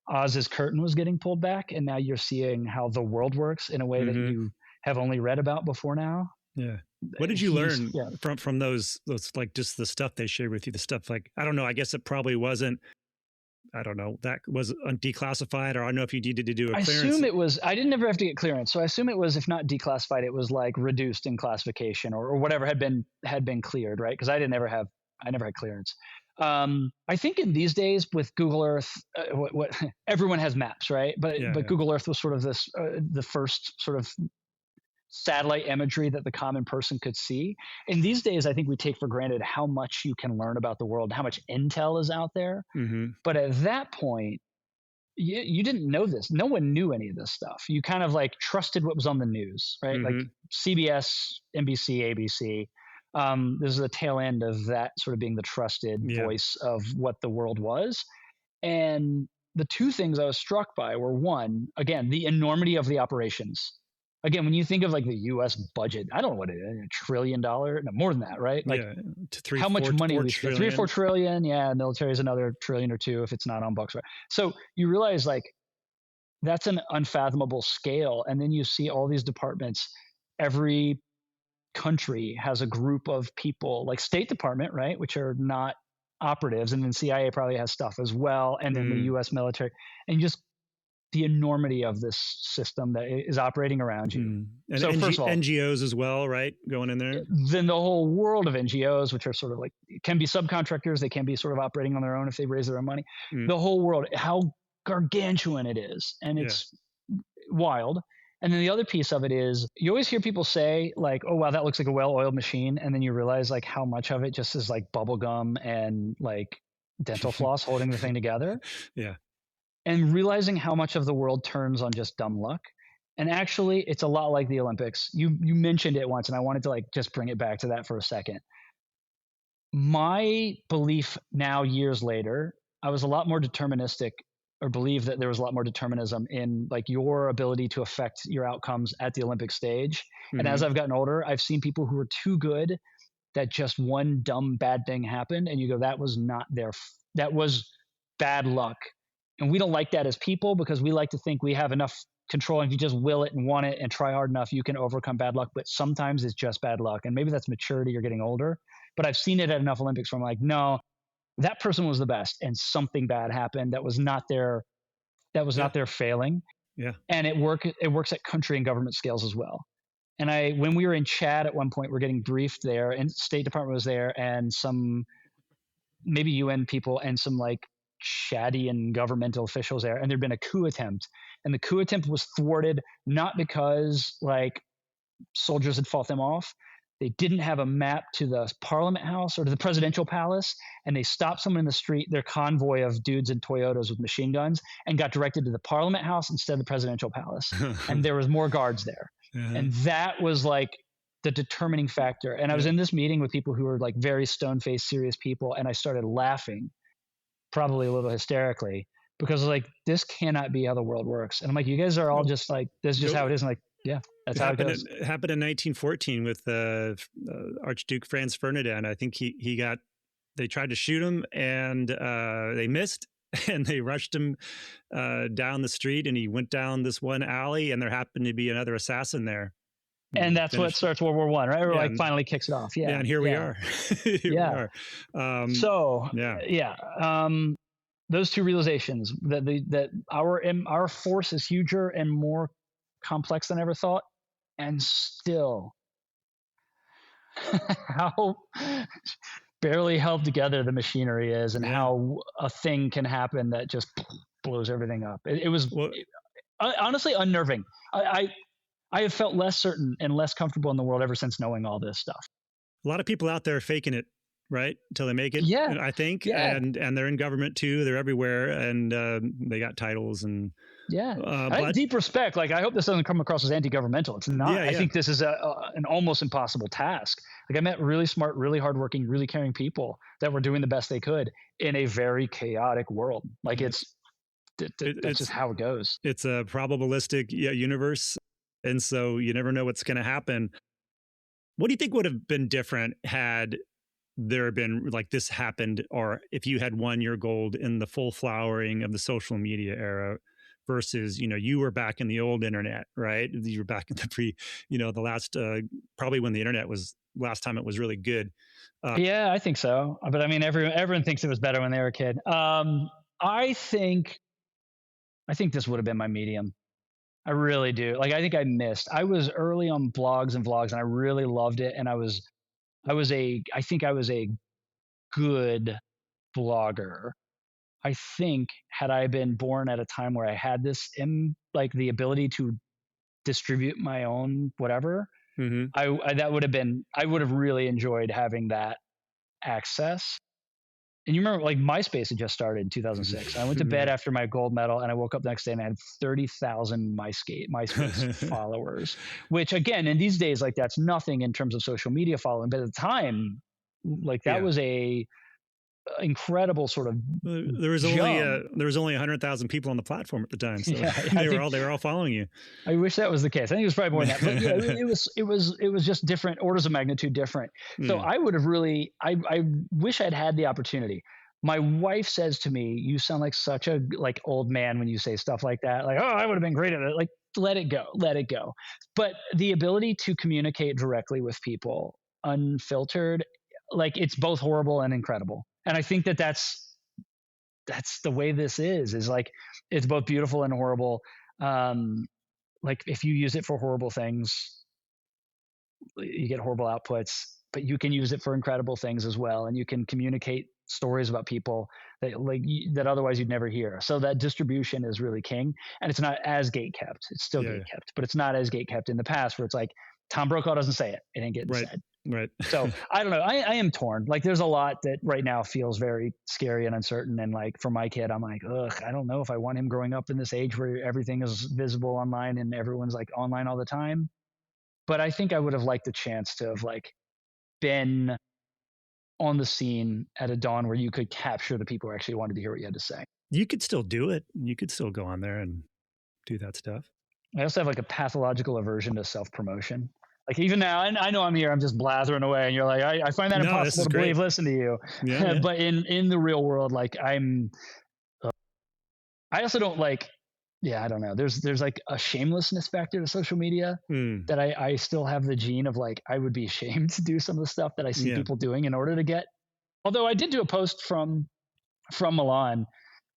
Oz's curtain was getting pulled back, and now you're seeing how the world works in a way that you have only read about before now. Yeah. What did you learn from those like just the stuff they shared with you? The stuff like, I don't know, I guess it probably wasn't, I don't know, that was declassified, or I don't know if you needed to do a clearance. I assume it was, I didn't ever have to get clearance. So I assume it was, if not declassified, it was like reduced in classification or whatever had been cleared, right? Because I never had clearance. I think in these days with Google Earth, what everyone has maps, right? But Google Earth was sort of this, the first sort of satellite imagery that the common person could see. In these days, I think we take for granted how much you can learn about the world, how much intel is out there. But at that point, you didn't know this. No one knew any of this stuff. You kind of like trusted what was on the news, right? Like CBS, NBC, ABC. This is the tail end of that sort of being the trusted voice of what the world was. And the two things I was struck by were, one, again, the enormity of the operations. Again, when you think of like the U.S. budget, I don't know what it is, $1 trillion, no, more than that, right? Like how much money we spend, 3 or 4 trillion. Yeah, military is another trillion or two if it's not on bucks, right? So you realize like that's an unfathomable scale. And then you see all these departments, every country has a group of people like State Department, right? Which are not operatives. And then CIA probably has stuff as well. And then the U.S. military, and you just the enormity of this system that is operating around you. And so first of all, NGOs as well, right? Going in there. Then the whole world of NGOs, which are sort of like, can be subcontractors. They can be sort of operating on their own if they raise their own money. The whole world, how gargantuan it is. And it's wild. And then the other piece of it is you always hear people say like, oh, wow, that looks like a well-oiled machine. And then you realize like how much of it just is like bubble gum and like dental floss holding the thing together. Yeah. And realizing how much of the world turns on just dumb luck. And actually, it's a lot like the Olympics. You mentioned it once, and I wanted to like just bring it back to that for a second. My belief now, years later, I was a lot more deterministic, or believe that there was a lot more determinism in like your ability to affect your outcomes at the Olympic stage. And as I've gotten older, I've seen people who were too good that just one dumb bad thing happened, and you go, that was not that was bad luck. And we don't like that as people because we like to think we have enough control. And if you just will it and want it and try hard enough, you can overcome bad luck. But sometimes it's just bad luck. And maybe that's maturity or getting older. But I've seen it at enough Olympics where I'm like, no, that person was the best. And something bad happened that was not their failing. Yeah. And it works at country and government scales as well. And when we were in Chad at one point, we're getting briefed there, and State Department was there, and some maybe UN people and some like Chadian governmental officials there, and there'd been a coup attempt, and the coup attempt was thwarted not because like soldiers had fought them off. They didn't have a map to the Parliament House or to the presidential palace, and they stopped someone in the street, their convoy of dudes in Toyotas with machine guns, and got directed to the Parliament House instead of the presidential palace. And there was more guards there. And that was like the determining factor. And I was in this meeting with people who were like very stone-faced, serious people, and I started laughing, probably a little hysterically, because like, this cannot be how the world works. And I'm like, you guys are all just like, this is just how it is. And like, yeah, that's how it goes. It happened in 1914 with Archduke Franz Ferdinand. I think they tried to shoot him, and they missed, and they rushed him down the street, and he went down this one alley, and there happened to be another assassin there. And that's what starts World War I, right? Or like finally kicks it off. Yeah. And here we are. Here we are. Those two realizations that our force is huger and more complex than I ever thought, and still how barely held together the machinery is, and how a thing can happen that just blows everything up. It was honestly unnerving. I have felt less certain and less comfortable in the world ever since knowing all this stuff. A lot of people out there faking it, right? Until they make it. Yeah. I think. Yeah. And they're in government too. They're everywhere, and they got titles and. Yeah. I have deep respect. Like, I hope this doesn't come across as anti-governmental. It's not. I think this is an almost impossible task. Like, I met really smart, really hardworking, really caring people that were doing the best they could in a very chaotic world. Like, that's just how it goes. It's a probabilistic universe. And so you never know what's going to happen. What do you think would have been different had there been like this happened, or if you had won your gold in the full flowering of the social media era versus, you were back in the old internet, right? You were back in the the last, probably when the internet was last time it was really good. Yeah, I think so. But I mean, everyone thinks it was better when they were a kid. I think this would have been my medium. I really do. Like, I think I was early on blogs and vlogs, and I really loved it. And I think I was a good blogger. I think had I been born at a time where I had this like the ability to distribute my own whatever, I would have really enjoyed having that access. And you remember, like, MySpace had just started in 2006. I went to bed after my gold medal, and I woke up the next day and I had 30,000 MySpace followers, which, again, in these days, like, that's nothing in terms of social media following. But at the time, like, that was a incredible sort of there was only 100,000 people on the platform at the time, so they were all following you. I wish that was the case. I think it was probably more than that, but yeah, it was just different orders of magnitude different. So I would have really I wish I'd had the opportunity. My wife says to me, "You sound like such a like old man when you say stuff like that. Like, oh, I would have been great at it. Like, let it go." But the ability to communicate directly with people, unfiltered, like, it's both horrible and incredible. And I think that's that's the way this is like, it's both beautiful and horrible. Like if you use it for horrible things, you get horrible outputs, but you can use it for incredible things as well. And you can communicate stories about people that otherwise you'd never hear. So that distribution is really king, and it's not as gate kept. It's still gate kept, but it's not as gate kept in the past where it's like Tom Brokaw doesn't say it. It ain't getting said. Right. So I don't know. I am torn. Like there's a lot that right now feels very scary and uncertain. And like for my kid, I'm like, ugh, I don't know if I want him growing up in this age where everything is visible online and everyone's like online all the time. But I think I would have liked the chance to have like been on the scene at a dawn where you could capture the people who actually wanted to hear what you had to say. You could still do it. You could still go on there and do that stuff. I also have like a pathological aversion to self-promotion. Like even now, I know I'm here, I'm just blathering away, and you're like, I find that impossible to believe. Listen to you, but in the real world, like I also don't like. Yeah, I don't know. There's like a shamelessness factor to social media that I still have the gene of like I would be ashamed to do some of the stuff that I see people doing in order to get. Although I did do a post from Milan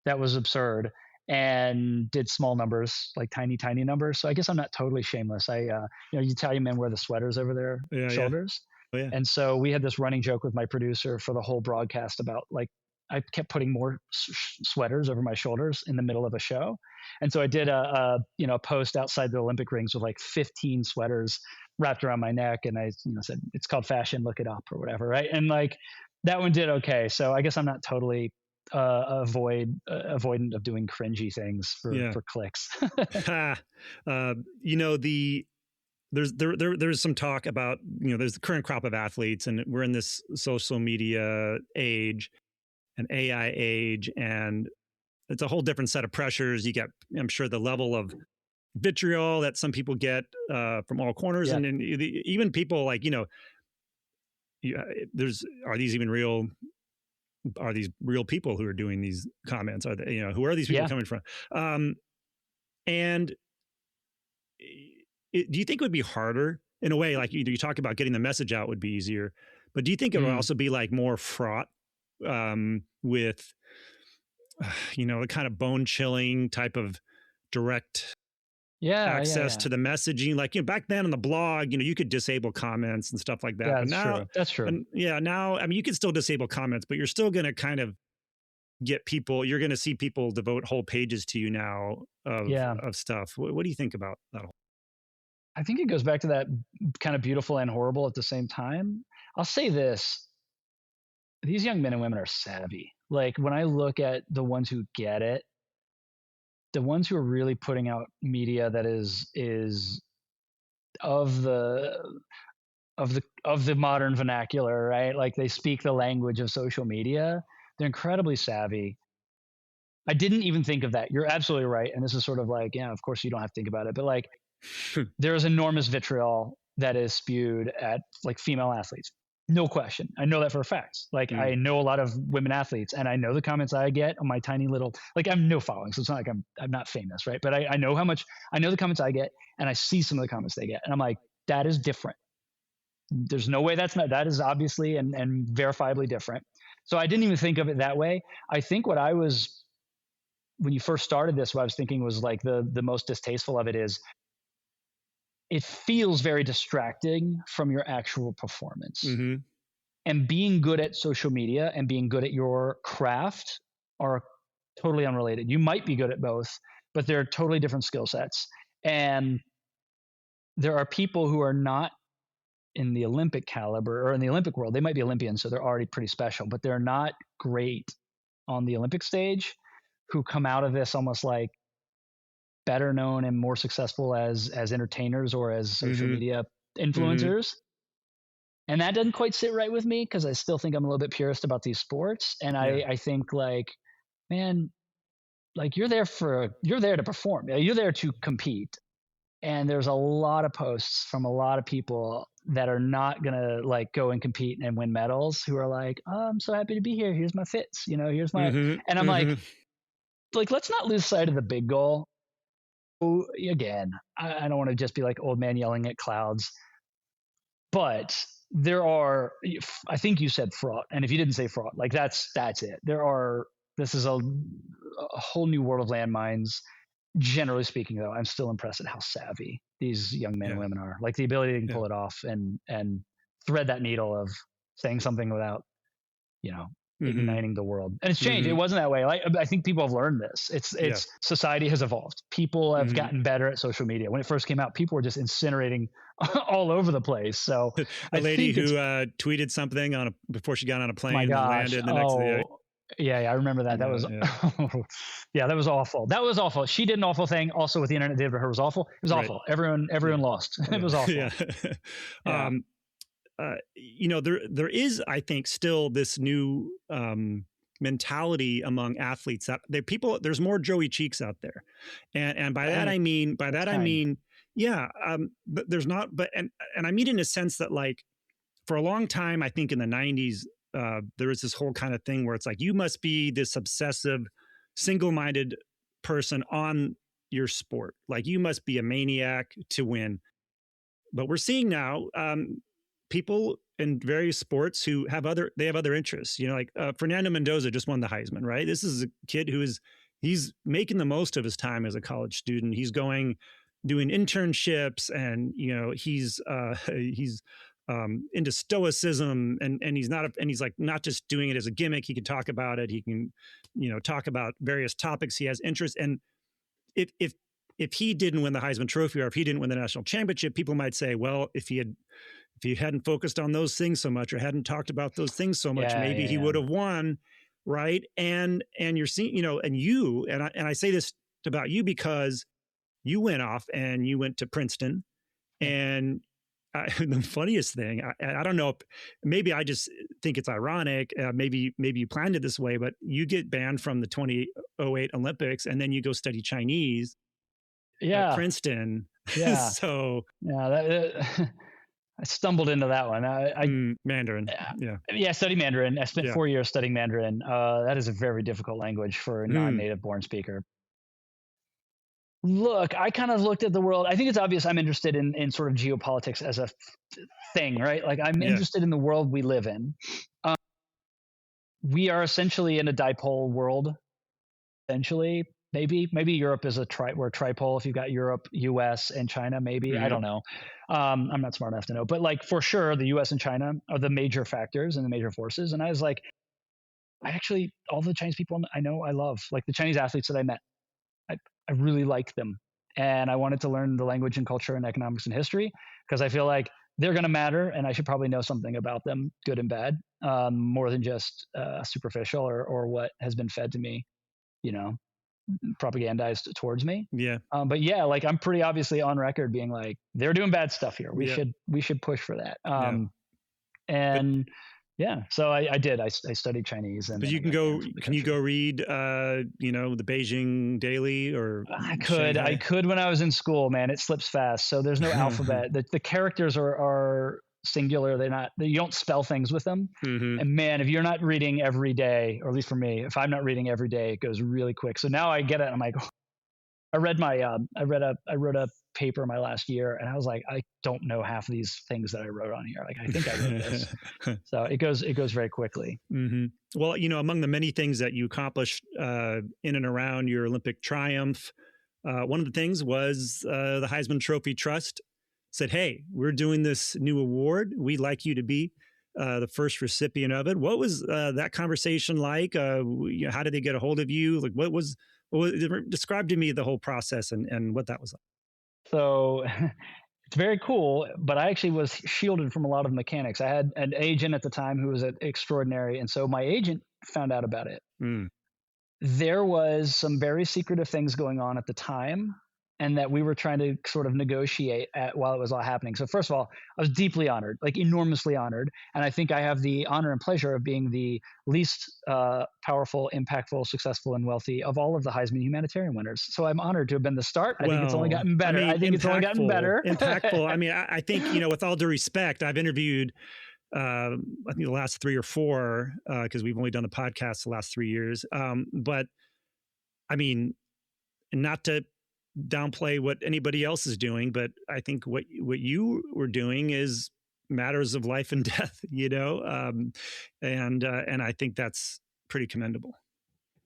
that was absurd and did small numbers, like tiny numbers. So I guess I'm not totally shameless. Italian men wear the sweaters over their shoulders. Oh, yeah. And so we had this running joke with my producer for the whole broadcast about like I kept putting more sweaters over my shoulders in the middle of a show. And so I did a post outside the Olympic rings with like 15 sweaters wrapped around my neck. And I said, it's called fashion, look it up or whatever. Right. And like that one did okay. So I guess I'm not totally avoidant of doing cringy things for clicks. There's some talk about, there's the current crop of athletes, and we're in this social media age, an AI age, and it's a whole different set of pressures. You get, I'm sure, the level of vitriol that some people get from all corners, and even people like, are these even real? Are these real people who are doing these comments? Are they, who are these people coming from? And do you think it would be harder in a way? Like you talk about getting the message out would be easier, but do you think it would also be like more fraught with, the kind of bone chilling type of direct access to the messaging? Like, back then on the blog, you could disable comments and stuff like that. Yeah, but now, that's true. And now, I mean, you can still disable comments, but you're still going to kind of get people, you're going to see people devote whole pages to you now of stuff. What do you think about that whole? I think it goes back to that kind of beautiful and horrible at the same time. I'll say this. These young men and women are savvy. Like when I look at the ones who get it, the ones who are really putting out media that is of the modern vernacular, right? Like they speak the language of social media. They're incredibly savvy. I didn't even think of that. You're absolutely right. And this is sort of like, of course you don't have to think about it, but like there is enormous vitriol that is spewed at like female athletes. No question. I know that for a fact. Like I know a lot of women athletes, and I know the comments I get on my tiny little, like I'm no following. So it's not like I'm not famous, right? But I know the comments I get, and I see some of the comments they get. And I'm like, that is different. There's no way that is obviously and verifiably different. So I didn't even think of it that way. I think when you first started this, what I was thinking was like the most distasteful of it is, it feels very distracting from your actual performance. Mm-hmm. And being good at social media and being good at your craft are totally unrelated. You might be good at both, but they're totally different skill sets. And there are people who are not in the Olympic caliber or in the Olympic world. They might be Olympians, so they're already pretty special, but they're not great on the Olympic stage, who come out of this almost like better known and more successful as entertainers or as social media influencers. And that doesn't quite sit right with me, because I still think I'm a little bit purist about these sports. And I think like, man, like you're there to perform. You're there to compete. And there's a lot of posts from a lot of people that are not going to like go and compete and win medals, who are like, oh, I'm so happy to be here. Here's my fits, here's my, and I'm like, let's not lose sight of the big goal. Again, I don't want to just be like old man yelling at clouds, but there are, I think you said fraught. And if you didn't say fraught, like that's it. There's this is a whole new world of landmines. Generally speaking, though, I'm still impressed at how savvy these young men and women are. Like the ability to pull it off and thread that needle of saying something without, igniting the world. And it's changed. It wasn't that way. Like, I think people have learned this. It's society has evolved. People have gotten better at social media. When it first came out, people were just incinerating all over the place. So a lady who tweeted something before she got on a plane and landed the next day. Yeah, I remember that. That was, that was awful. That was awful. She did an awful thing. Also, what the internet did for her was awful. It was awful. Everyone lost. It was awful. There is, I think, still this new mentality among athletes that there's more Joey Cheeks out there, and by that I mean, but there's not. But and I mean in a sense that, like, for a long time, I think in the 90s. There was this whole kind of thing where it's like, you must be this obsessive, single-minded person on your sport. Like, you must be a maniac to win. But we're seeing now people in various sports who have other interests. Like Fernando Mendoza just won the Heisman, right? This is a kid he's making the most of his time as a college student. He's doing internships, and he's into stoicism, and he's like not just doing it as a gimmick. He can talk about it. He can, talk about various topics he has interest. And if he didn't win the Heisman Trophy, or if he didn't win the national championship, people might say, well, if he hadn't focused on those things so much, or hadn't talked about those things so much, maybe he would have won, right? And you're seeing, and I say this about you because you went off and you went to Princeton, and the funniest thing, I don't know, maybe I just think it's ironic. Maybe you planned it this way, but you get banned from the 2008 Olympics, and then you go study Chinese at Princeton. Yeah. So I stumbled into that one. Mandarin. Yeah, study Mandarin. I spent 4 years studying Mandarin. That is a very difficult language for a non-native born speaker. Look, I kind of looked at the world. I think it's obvious I'm interested in sort of geopolitics as a thing, right? Like, I'm interested in the world we live in. We are essentially in a dipole world. Essentially, maybe Europe is we're tripole. If you've got Europe, US, and China, maybe. I don't know. I'm not smart enough to know. But, like, for sure, the US and China are the major factors and the major forces. And I was like, all the Chinese people I know, I love. Like, the Chinese athletes that I met, I really like them, and I wanted to learn the language and culture and economics and history, because I feel like they're going to matter, and I should probably know something about them, good and bad, more than just superficial or what has been fed to me, propagandized towards me. Yeah. But yeah, like, I'm pretty obviously on record being like, they're doing bad stuff here. We should push for that. So I did. I studied Chinese. But you can go. Can you go read, the Beijing Daily or? I could when I was in school. Man, it slips fast. So there's no alphabet. The characters are singular. They're not. You don't spell things with them. And man, if you're not reading every day, or at least for me, if I'm not reading every day, it goes really quick. So now I get it. I'm like, I wrote a paper my last year, and I was like, I don't know half of these things that I wrote on here. Like, I think I wrote this. So it goes very quickly. Well, among the many things that you accomplished in and around your Olympic triumph, one of the things was the Heisman Trophy Trust said, hey, we're doing this new award. We'd like you to be the first recipient of it. What was that conversation like? How did they get a hold of you? Like, describe to me the whole process and what that was like. So it's very cool, but I actually was shielded from a lot of mechanics. I had an agent at the time who was extraordinary, and so my agent found out about it. There was some very secretive things going on at the time, and that we were trying to sort of negotiate while it was all happening. So first of all, I was deeply honored, like enormously honored. And I think I have the honor and pleasure of being the least powerful, impactful, successful, and wealthy of all of the Heisman Humanitarian winners. So I'm honored to have been the start. I think it's only gotten better. Impactful. I mean, I think, with all due respect, I've interviewed, I think the last 3 or 4, because we've only done the podcast the last 3 years. But I mean, not to downplay what anybody else is doing, but I think what you were doing is matters of life and death, and I think that's pretty commendable.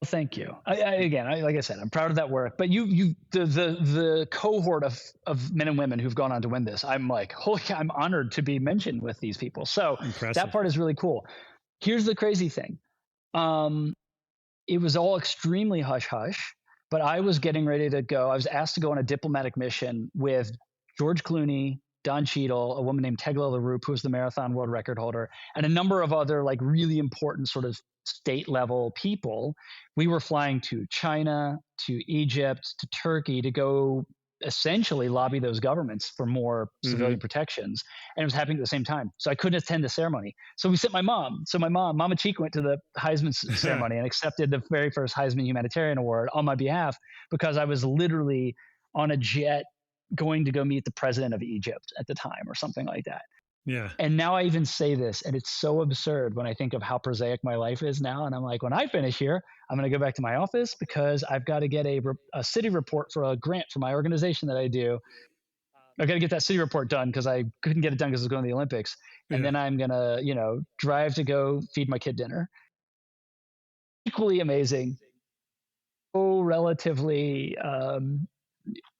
Thank you. Like I said, I'm proud of that work. But the cohort of men and women who've gone on to win this, I'm like, holy cow, I'm honored to be mentioned with these people. So Impressive. that part is really cool. Here's the crazy thing. It was all extremely hush hush, but I was getting ready to go. I was asked to go on a diplomatic mission with George Clooney, Don Cheadle, a woman named Tegla LaRoupe, who was the marathon world record holder, and a number of other like really important sort of state level people. We were flying to China, to Egypt, to Turkey to go essentially lobby those governments for more civilian protections. And it was happening at the same time. So I couldn't attend the ceremony. So we sent my mom. So Mama Cheek went to the Heisman ceremony and accepted the very first Heisman Humanitarian Award on my behalf because I was literally on a jet going to go meet the president of Egypt at the time or something like that. Yeah. And now I even say this, and it's so absurd when I think of how prosaic my life is now. And I'm like, when I finish here, I'm going to go back to my office because I've got to get a city report for a grant for my organization that I do. I've got to get that city report done because I couldn't get it done because I was going to the Olympics. And then I'm going to, drive to go feed my kid dinner. Equally amazing. So relatively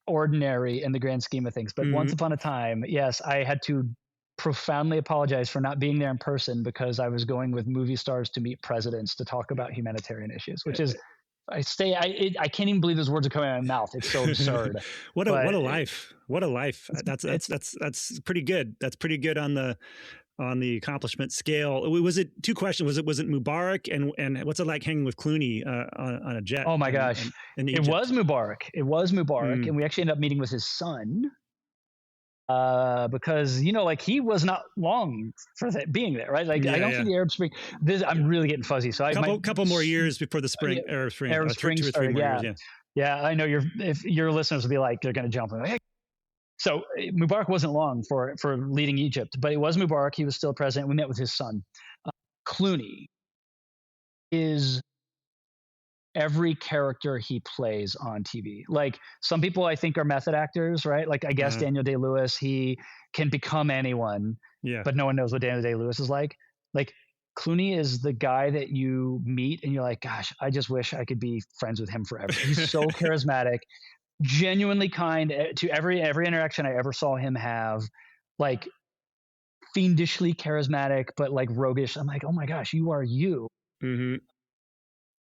ordinary in the grand scheme of things. But once upon a time, yes, I had to profoundly apologize for not being there in person because I was going with movie stars to meet presidents to talk about humanitarian issues, which is, I can't even believe those words are coming out of my mouth. It's so absurd. What a life. What a life. That's pretty good. That's pretty good on the accomplishment scale. Was it two questions? Was it Mubarak and what's it like hanging with Clooney on a jet? Oh my gosh. It was Mubarak. Mm. And we actually ended up meeting with his son. Because he was not long for being there, right? Like I don't think the Arab Spring. I'm really getting fuzzy. So couple more years before the Arab Spring started. Years, yeah. I know if your listeners will be like they're going to jump in. Like, hey. So Mubarak wasn't long for leading Egypt, but it was Mubarak. He was still president. We met with his son. Clooney is every character he plays on TV. Like some people I think are method actors, right? Like I guess Daniel Day-Lewis, he can become anyone, but no one knows what Daniel Day-Lewis is like. Like Clooney is the guy that you meet and you're like, gosh, I just wish I could be friends with him forever. He's so charismatic, genuinely kind to every interaction I ever saw him have, like fiendishly charismatic, but like roguish. I'm like, oh my gosh, you are you. Mm-hmm.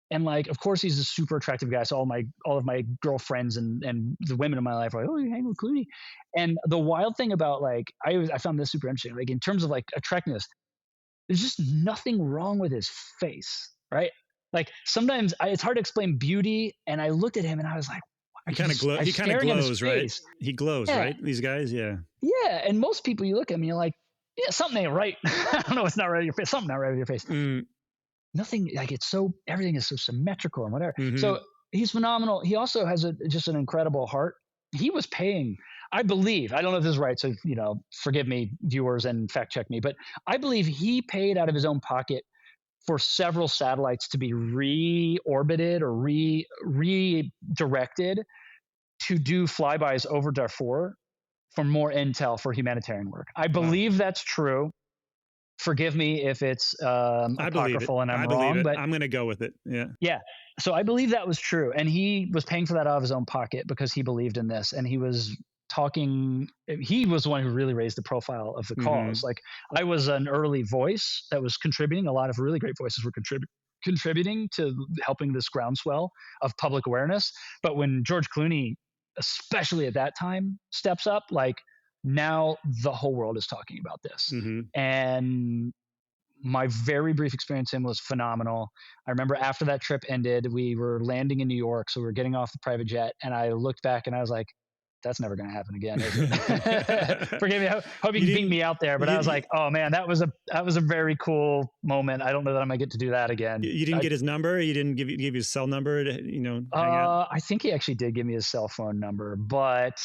And like, of course, he's a super attractive guy. So all of my girlfriends and the women in my life are like, oh, you hang with Clooney. And the wild thing about like, I found this super interesting. Like in terms of like attractiveness, there's just nothing wrong with his face, right? Like sometimes it's hard to explain beauty. And I looked at him and I was like, he kind of glows, right? He glows, right? These guys, yeah. Yeah, and most people you look at him, and you're like, yeah, something ain't right. I don't know what's not right with your face. Something not right with your face. Nothing, like everything is so symmetrical and whatever. Mm-hmm. So he's phenomenal. He also has just an incredible heart. He was paying, I believe, I don't know if this is right, so forgive me, viewers, and fact check me, but I believe he paid out of his own pocket for several satellites to be reorbited or redirected to do flybys over Darfur for more intel for humanitarian work. I believe that's true. Forgive me if it's apocryphal and I'm wrong, but I'm going to go with it. Yeah. Yeah. So I believe that was true. And he was paying for that out of his own pocket because he believed in this. And he was the one who really raised the profile of the cause. Like I was an early voice that was contributing. A lot of really great voices were contributing to helping this groundswell of public awareness. But when George Clooney, especially at that time, steps up, like now the whole world is talking about this. And my very brief experience with him was phenomenal. I remember after that trip ended, we were landing in New York. So we were getting off the private jet and I looked back and I was like, that's never going to happen again, is it? Forgive me. Hope you can beat me out there. But I was like, oh man, that was a very cool moment. I don't know that I'm going to get to do that again. You didn't get his number? He didn't give you his cell number to, hang out? I think he actually did give me his cell phone number, but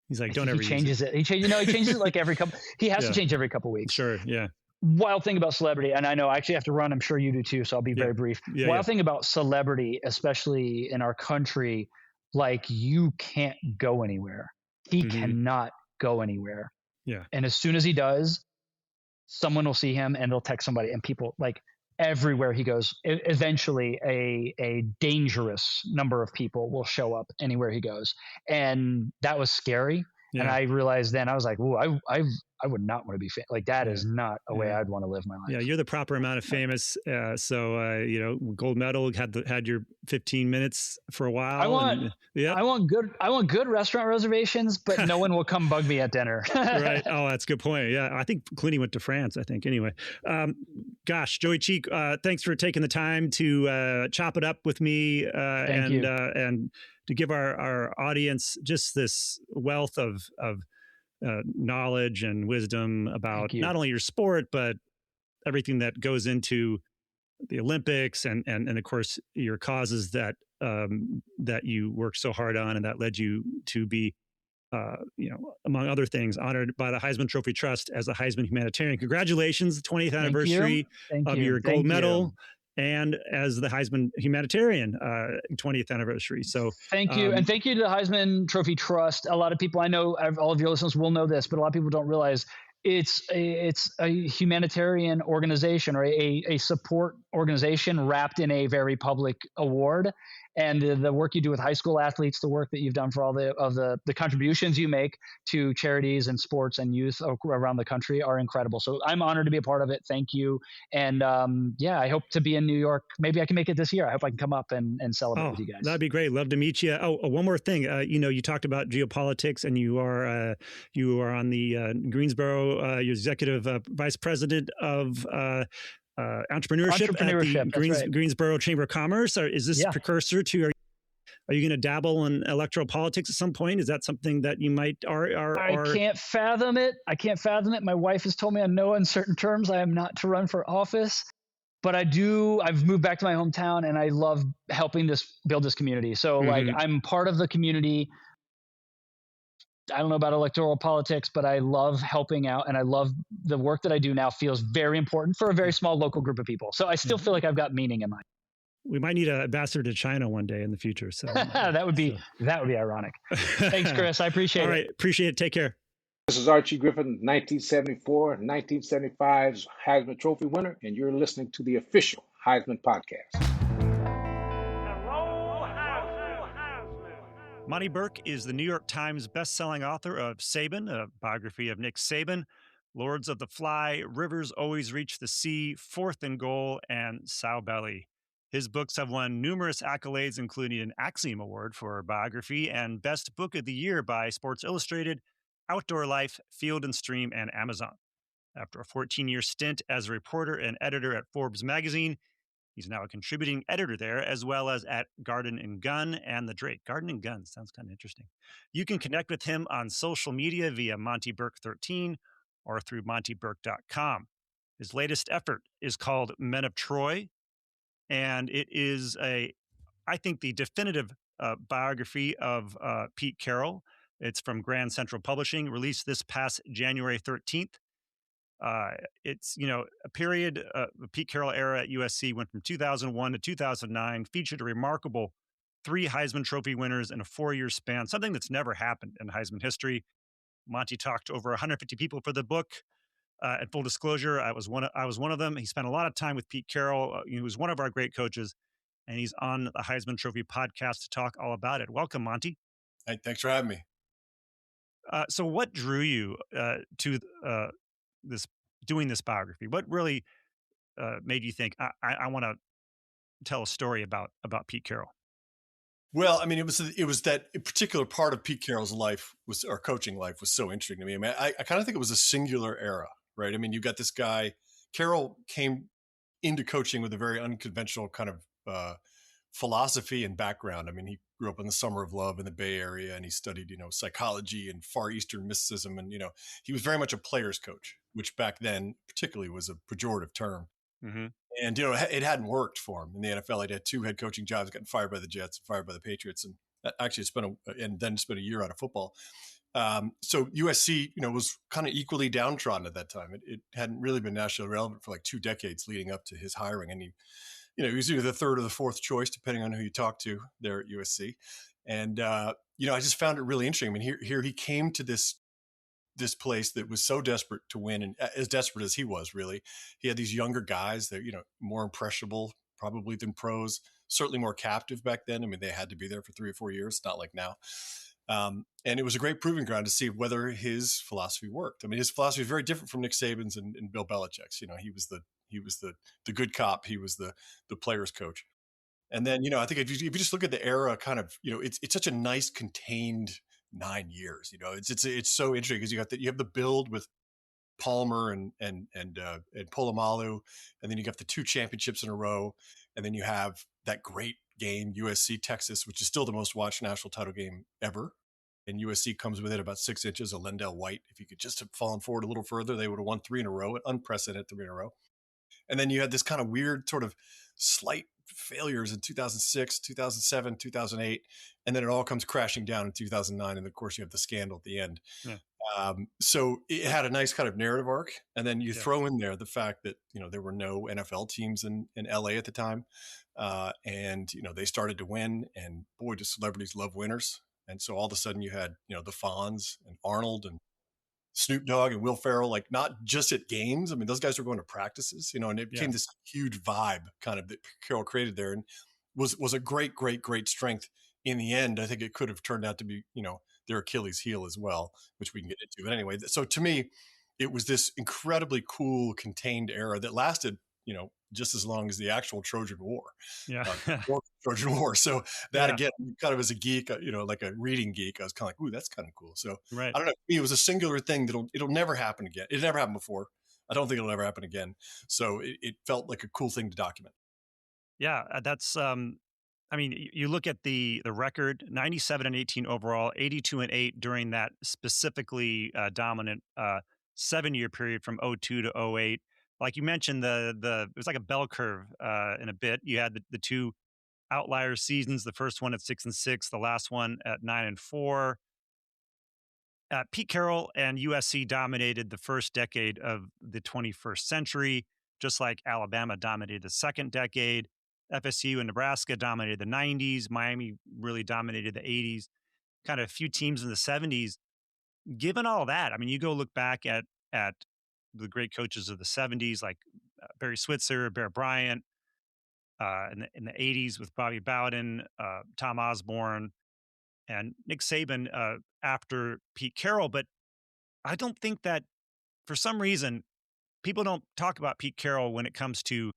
he's like, don't ever use it. He changes it. He changes it like every couple. He has to change every couple weeks. Sure. Yeah. Wild thing about celebrity, and I know I actually have to run. I'm sure you do too. So I'll be very brief. Wild thing about celebrity, especially in our country, like you can't go anywhere. He cannot go anywhere. Yeah. And as soon as he does, someone will see him and they'll text somebody, and people like everywhere he goes, eventually a dangerous number of people will show up anywhere he goes. And that was scary. And Yeah. I realized then, I was like, "Ooh, I would not want to be like that. Yeah. Is not a way Yeah. I'd want to live my life." Yeah, you're the proper amount of famous. So gold medal, had your 15 minutes for a while. I want good restaurant reservations, but no one will come bug me at dinner. Right. Oh, that's a good point. Yeah, I think Clooney went to France. I think anyway. Gosh, Joey Cheek, thanks for taking the time to chop it up with me and to give our audience just this wealth of knowledge and wisdom about not only your sport but everything that goes into the Olympics and of course your causes that you worked so hard on and that led you to be among other things, honored by the Heisman Trophy Trust as a Heisman Humanitarian. Congratulations, the 20th anniversary of your gold medal. And as the Heisman Humanitarian 20th anniversary. So thank you. And thank you to the Heisman Trophy Trust. A lot of people, I know all of your listeners will know this, but a lot of people don't realize it's a humanitarian organization or a support organization wrapped in a very public award. And the work you do with high school athletes, the work that you've done for all the contributions you make to charities and sports and youth around the country are incredible. So I'm honored to be a part of it. Thank you. And I hope to be in New York. Maybe I can make it this year. I hope I can come up and celebrate with you guys. That'd be great. Love to meet you. Oh, one more thing. You talked about geopolitics, and you are on the Greensboro, you're executive vice president of entrepreneurship at the Greensboro Chamber of Commerce. Or is this a precursor to? Are you going to dabble in electoral politics at some point? Is that something that you might? I can't fathom it. My wife has told me on no uncertain terms I am not to run for office, but I do. I've moved back to my hometown, and I love helping build this community. So I'm part of the community. I don't know about electoral politics, but I love helping out, and I love the work that I do now feels very important for a very small local group of people. So I still feel like I've got meaning in life. We might need an ambassador to China one day in the future. So that would be ironic. Thanks, Chris. I appreciate it. All right. Appreciate it. Take care. This is Archie Griffin, 1974, 1975's Heisman Trophy winner, and you're listening to the official Heisman podcast. Monte Burke is the New York Times best-selling author of Saban, a biography of Nick Saban, Lords of the Fly, Rivers Always Reach the Sea, Fourth and Goal, and Sow Belly. His books have won numerous accolades, including an Axiom Award for biography and Best Book of the Year by Sports Illustrated, Outdoor Life, Field and Stream, and Amazon. After a 14-year stint as a reporter and editor at Forbes magazine, he's now a contributing editor there, as well as at Garden and Gun and The Drake. Garden and Gun sounds kind of interesting. You can connect with him on social media via Monte Burke 13 or through monteburke.com. His latest effort is called Men of Troy, and it is I think the definitive biography of Pete Carroll. It's from Grand Central Publishing, released this past January 13th. It's, a period, the Pete Carroll era at USC went from 2001 to 2009, featured a remarkable 3 Heisman Trophy winners in a 4-year span, something that's never happened in Heisman history. Monte talked to over 150 people for the book. At full disclosure, I was one of them. He spent a lot of time with Pete Carroll. He was one of our great coaches, and he's on the Heisman Trophy podcast to talk all about it. Welcome, Monte. Hey, thanks for having me. So what drew you to doing this biography? What really made you think I want to tell a story about Pete Carroll? Well, I mean, it was that particular part of Pete Carroll's life our coaching life was so interesting to me. I mean, I kind of think it was a singular era, right? I mean, you got this guy, Carroll came into coaching with a very unconventional kind of philosophy and background. I mean, he grew up in the Summer of Love in the Bay Area, and he studied, psychology and Far Eastern mysticism. And, he was very much a player's coach, which back then particularly was a pejorative term. Mm-hmm. And, it hadn't worked for him in the NFL. He'd had 2 head coaching jobs, gotten fired by the Jets, fired by the Patriots, and actually spent a year out of football. So USC, was kind of equally downtrodden at that time. It hadn't really been nationally relevant for like 2 decades leading up to his hiring. And he was either the 3rd or the 4th choice, depending on who you talk to there at USC. And, I just found it really interesting. I mean, here he came to this this place that was so desperate to win, and as desperate as he was, really. He had these younger guys that, more impressionable probably than pros, certainly more captive back then. I mean, they had to be there for 3 or 4 years, not like now. And it was a great proving ground to see whether his philosophy worked. I mean, his philosophy is very different from Nick Saban's and Bill Belichick's. He was the good cop. He was the player's coach. And then, I think if you just look at the era, kind of, it's such a nice contained 9 years. It's so interesting because you have the build with Palmer and Polamalu, and then you got the 2 championships in a row, and then you have that great game USC Texas, which is still the most watched national title game ever. And USC comes with it about 6 inches of Lendell White. If you could just have fallen forward a little further, they would have won 3 in a row, unprecedented 3 in a row. And then you had this kind of weird sort of slight failures in 2006, 2007, 2008. And then it all comes crashing down in 2009. And of course you have the scandal at the end. Yeah. So it had a nice kind of narrative arc. And then you throw in there the fact that, there were no NFL teams in LA at the time. And, they started to win, and boy, do celebrities love winners. And so all of a sudden you had, the Fonz and Arnold and Snoop Dogg and Will Ferrell, like not just at games. I mean, those guys were going to practices, and it became this huge vibe kind of that Carroll created there, and was a great, great, great strength. In the end, I think it could have turned out to be, their Achilles heel as well, which we can get into. But anyway, so to me, it was this incredibly cool, contained era that lasted, just as long as the actual Trojan War. Yeah. Trojan War. So that again, kind of as a geek, like a reading geek, I was kind of like, ooh, that's kind of cool. So I don't know. It was a singular thing it'll never happen again. It never happened before. I don't think it'll ever happen again. So it felt like a cool thing to document. Yeah. That's, you look at the record, 97-18 overall, 82-8 during that specifically dominant 7-year period from 02 to 08. Like you mentioned, it was like a bell curve in a bit. You had the 2 outlier seasons, the first one at 6-6, the last one at 9-4. Pete Carroll and USC dominated the first decade of the 21st century, just like Alabama dominated the second decade. FSU and Nebraska dominated the 90s. Miami really dominated the 80s. Kind of a few teams in the 70s. Given all that, you go look back at the great coaches of the 70s, like Barry Switzer, Bear Bryant, in the 80s with Bobby Bowden, Tom Osborne, and Nick Saban after Pete Carroll. But I don't think that, for some reason, people don't talk about Pete Carroll when it comes to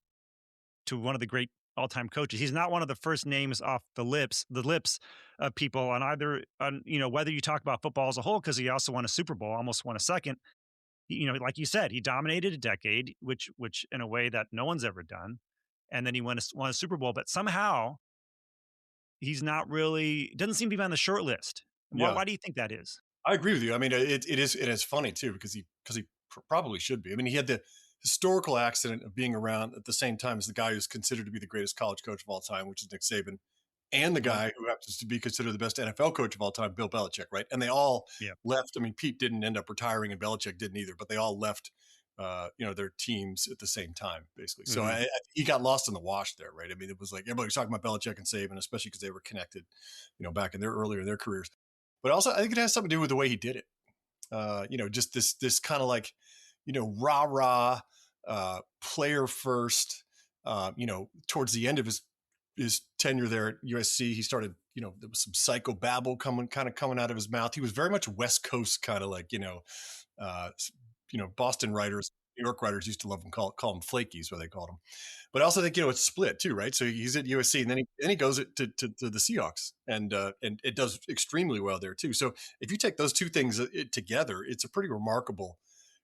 one of the great all-time coaches. He's not one of the first names off the lips of people on either, whether you talk about football as a whole, because he also won a Super Bowl, almost won a second. Like you said, he dominated a decade, which in a way that no one's ever done. And then he won a Super Bowl, but somehow he's not really, doesn't seem to be on the short list. Why do you think that is? I agree with you. I mean, it is funny too, because he probably should be. I mean, he had the historical accident of being around at the same time as the guy who's considered to be the greatest college coach of all time, which is Nick Saban, and the guy who happens to be considered the best NFL coach of all time, Bill Belichick, right? And they all left. I mean, Pete didn't end up retiring, and Belichick didn't either, but they all left, their teams at the same time, basically. So he got lost in the wash there, right? I mean, it was like everybody was talking about Belichick and Saban, especially because they were connected, back in earlier in their careers. But also, I think it has something to do with the way he did it. Just this kind of like, rah-rah, player first. Towards the end of his tenure there at USC, he started, there was some psychobabble coming out of his mouth. He was very much West Coast, kind of like, Boston writers, New York writers used to love him, call him flakies, what they called him. But I also think, it's split too, right? So he's at USC, and then he goes to the Seahawks, and it does extremely well there too. So if you take those two things together, it's a pretty remarkable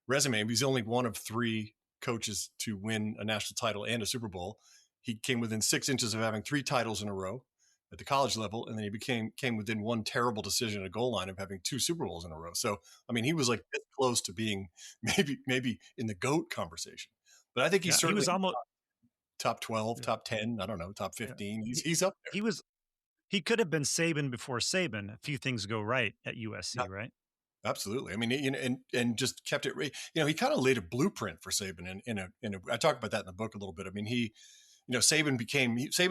resume. He's only one of 3 coaches to win a national title and a Super Bowl. He came within 6 inches of having 3 titles in a row at the college level, and then he came within one terrible decision at a goal line of having 2 Super Bowls in a row. So, I mean, he was like this close to being maybe in the GOAT conversation. But I think he was almost top 12, top 10, I don't know, top 15. He's up there. He could have been Saban before Saban. A few things go right at USC, right? Absolutely. I mean, and just kept it. He kind of laid a blueprint for Saban. I talk about that in the book a little bit. I mean, Saban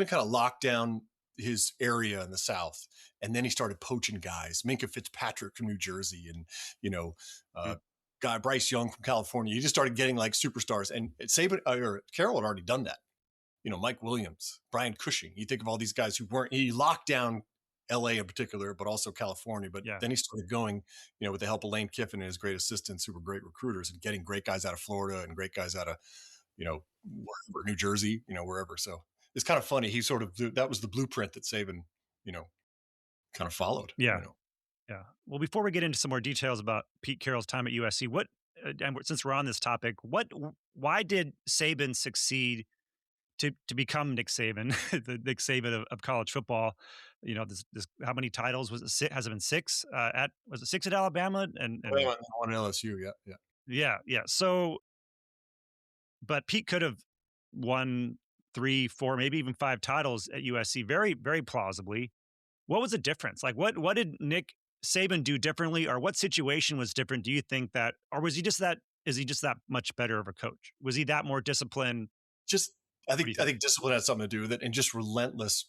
kind of locked down his area in the South, and then he started poaching guys, Minka Fitzpatrick from New Jersey, and guy Bryce Young from California. He just started getting like superstars, and Saban or Carroll had already done that. Mike Williams, Brian Cushing. You think of all these guys who weren't. He locked down L.A. in particular, but also California. But then he started going, with the help of Lane Kiffin and his great assistants, who were great recruiters, and getting great guys out of Florida and great guys out of, wherever, New Jersey, wherever. So it's kind of funny. He sort of, that was the blueprint that Saban, kind of followed. Yeah. Yeah. Well, before we get into some more details about Pete Carroll's time at USC, and since we're on this topic, why did Saban succeed to become Nick Saban, the Nick Saban of college football? This how many titles was it? Has it been 6? Was it 6 at Alabama and one at LSU? Yeah. So, but Pete could have won 3, 4, maybe even 5 titles at USC, very, very plausibly. What was the difference? Like, what did Nick Saban do differently, or what situation was different? Do you think that, or was he just that? Is he just that much better of a coach? Was he that more disciplined? I think discipline had something to do with it, and just relentless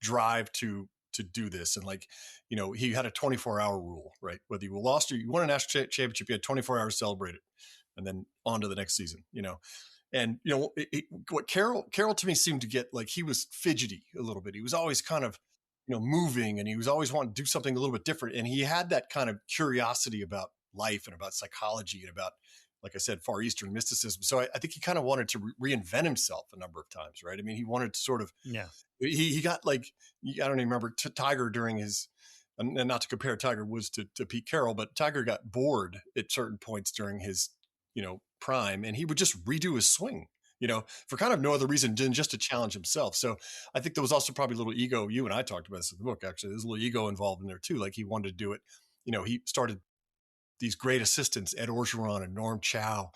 drive to do this. And he had a 24-hour rule, right? Whether you lost or you won a national championship, you had 24 hours to celebrate it, and then on to the next season. And what Carroll to me seemed to get, like, he was fidgety a little bit. He was always kind of moving, and he was always wanting to do something a little bit different. And he had that kind of curiosity about life and about psychology and about, like I said, Far Eastern mysticism. So I think he kind of wanted to reinvent himself a number of times, right? I mean, he wanted to sort of, he got like, I don't even remember, Tiger during his, and not to compare Tiger Woods to Pete Carroll, but Tiger got bored at certain points during his, prime, and he would just redo his swing, for kind of no other reason than just to challenge himself. So I think there was also probably a little ego. You and I talked about this in the book, actually. There's a little ego involved in there too. Like, he wanted to do it. He started these great assistants, Ed Orgeron and Norm Chow,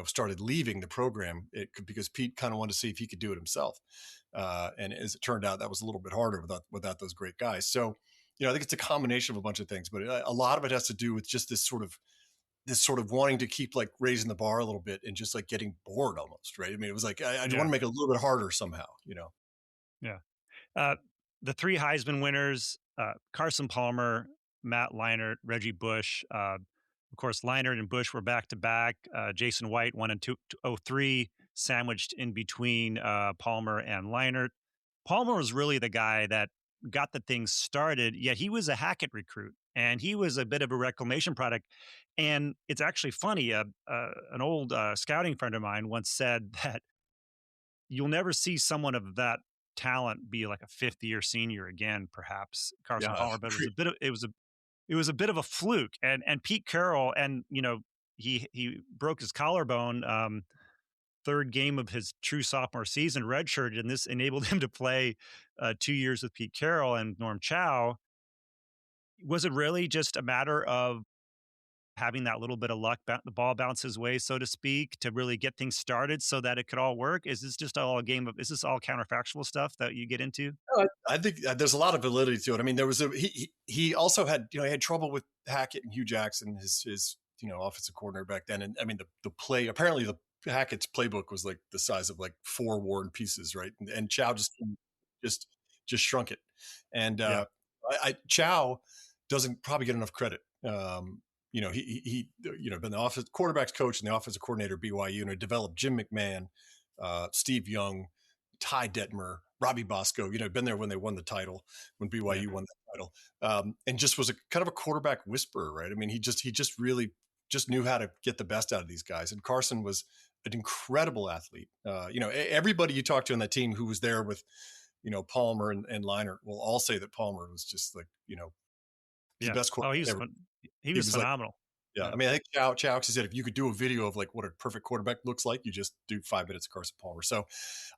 started leaving the program because Pete kind of wanted to see if he could do it himself. And as it turned out, that was a little bit harder without those great guys. So, I think it's a combination of a bunch of things, but a lot of it has to do with just this sort of wanting to keep, like, raising the bar a little bit and just, like, getting bored almost, right? I mean, it was like, I want to make it a little bit harder somehow, Yeah. The 3 Heisman winners, Carson Palmer, Matt Leinart, Reggie Bush. Of course, Leinart and Bush were back-to-back. Jason White won in 2003, sandwiched in between Palmer and Leinart. Palmer was really the guy that got the thing started, yet he was a Hackett recruit, and he was a bit of a reclamation product. And it's actually funny, an old scouting friend of mine once said that you'll never see someone of that talent be like a 5th-year senior again, perhaps Carson Palmer, but it was a bit of a fluke. And Pete Carroll, and he broke his collarbone 3rd game of his true sophomore season, redshirted, and this enabled him to play 2 years with Pete Carroll and Norm Chow. Was it really just a matter of having that little bit of luck, the ball bounce his way, so to speak, to really get things started so that it could all work? Is this just all is this all counterfactual stuff that you get into? I think there's a lot of validity to it. I mean, there was he also had, he had trouble with Hackett and Hugh Jackson, his offensive coordinator back then. And I mean, the play, apparently Hackett's playbook was like the size of like 4 War and Pieces, right? And Chow just shrunk it. And Chow doesn't probably get enough credit. He been the offensive quarterback's coach and the offensive coordinator at BYU, and developed Jim McMahon, Steve Young, Ty Detmer, Robbie Bosco, been there when they won the title, when BYU won the title, and just was a kind of a quarterback whisperer, right? I mean, he just really just knew how to get the best out of these guys. And Carson was an incredible athlete. Everybody you talk to on that team who was there with, Palmer and Leinart will all say that Palmer was just like, the best quarterback ever. He was phenomenal. Like, I mean, I think Chow actually said, if you could do a video of like what a perfect quarterback looks like, you just do 5 minutes of Carson Palmer. So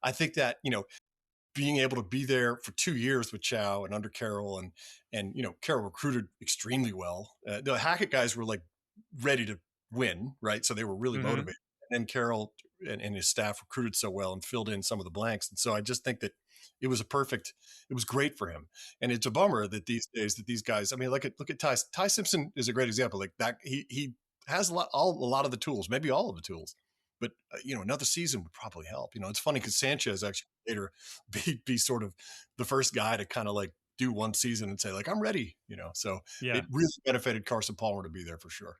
I think that, being able to be there for 2 years with Chow and under Carroll, and Carroll recruited extremely well. The Hackett guys were like ready to win, right? So they were really motivated. And then Carroll and his staff recruited so well and filled in some of the blanks. And so I just think that it was great for him. And it's a bummer that these days that these guys, I mean, look at Ty Simpson is a great example. Like that, he has a lot of the tools, maybe all of the tools, but another season would probably help. It's funny because Sanchez actually later be sort of the first guy to kind of like do one season and say like, I'm ready, so Yeah. it really benefited Carson Palmer to be there for sure.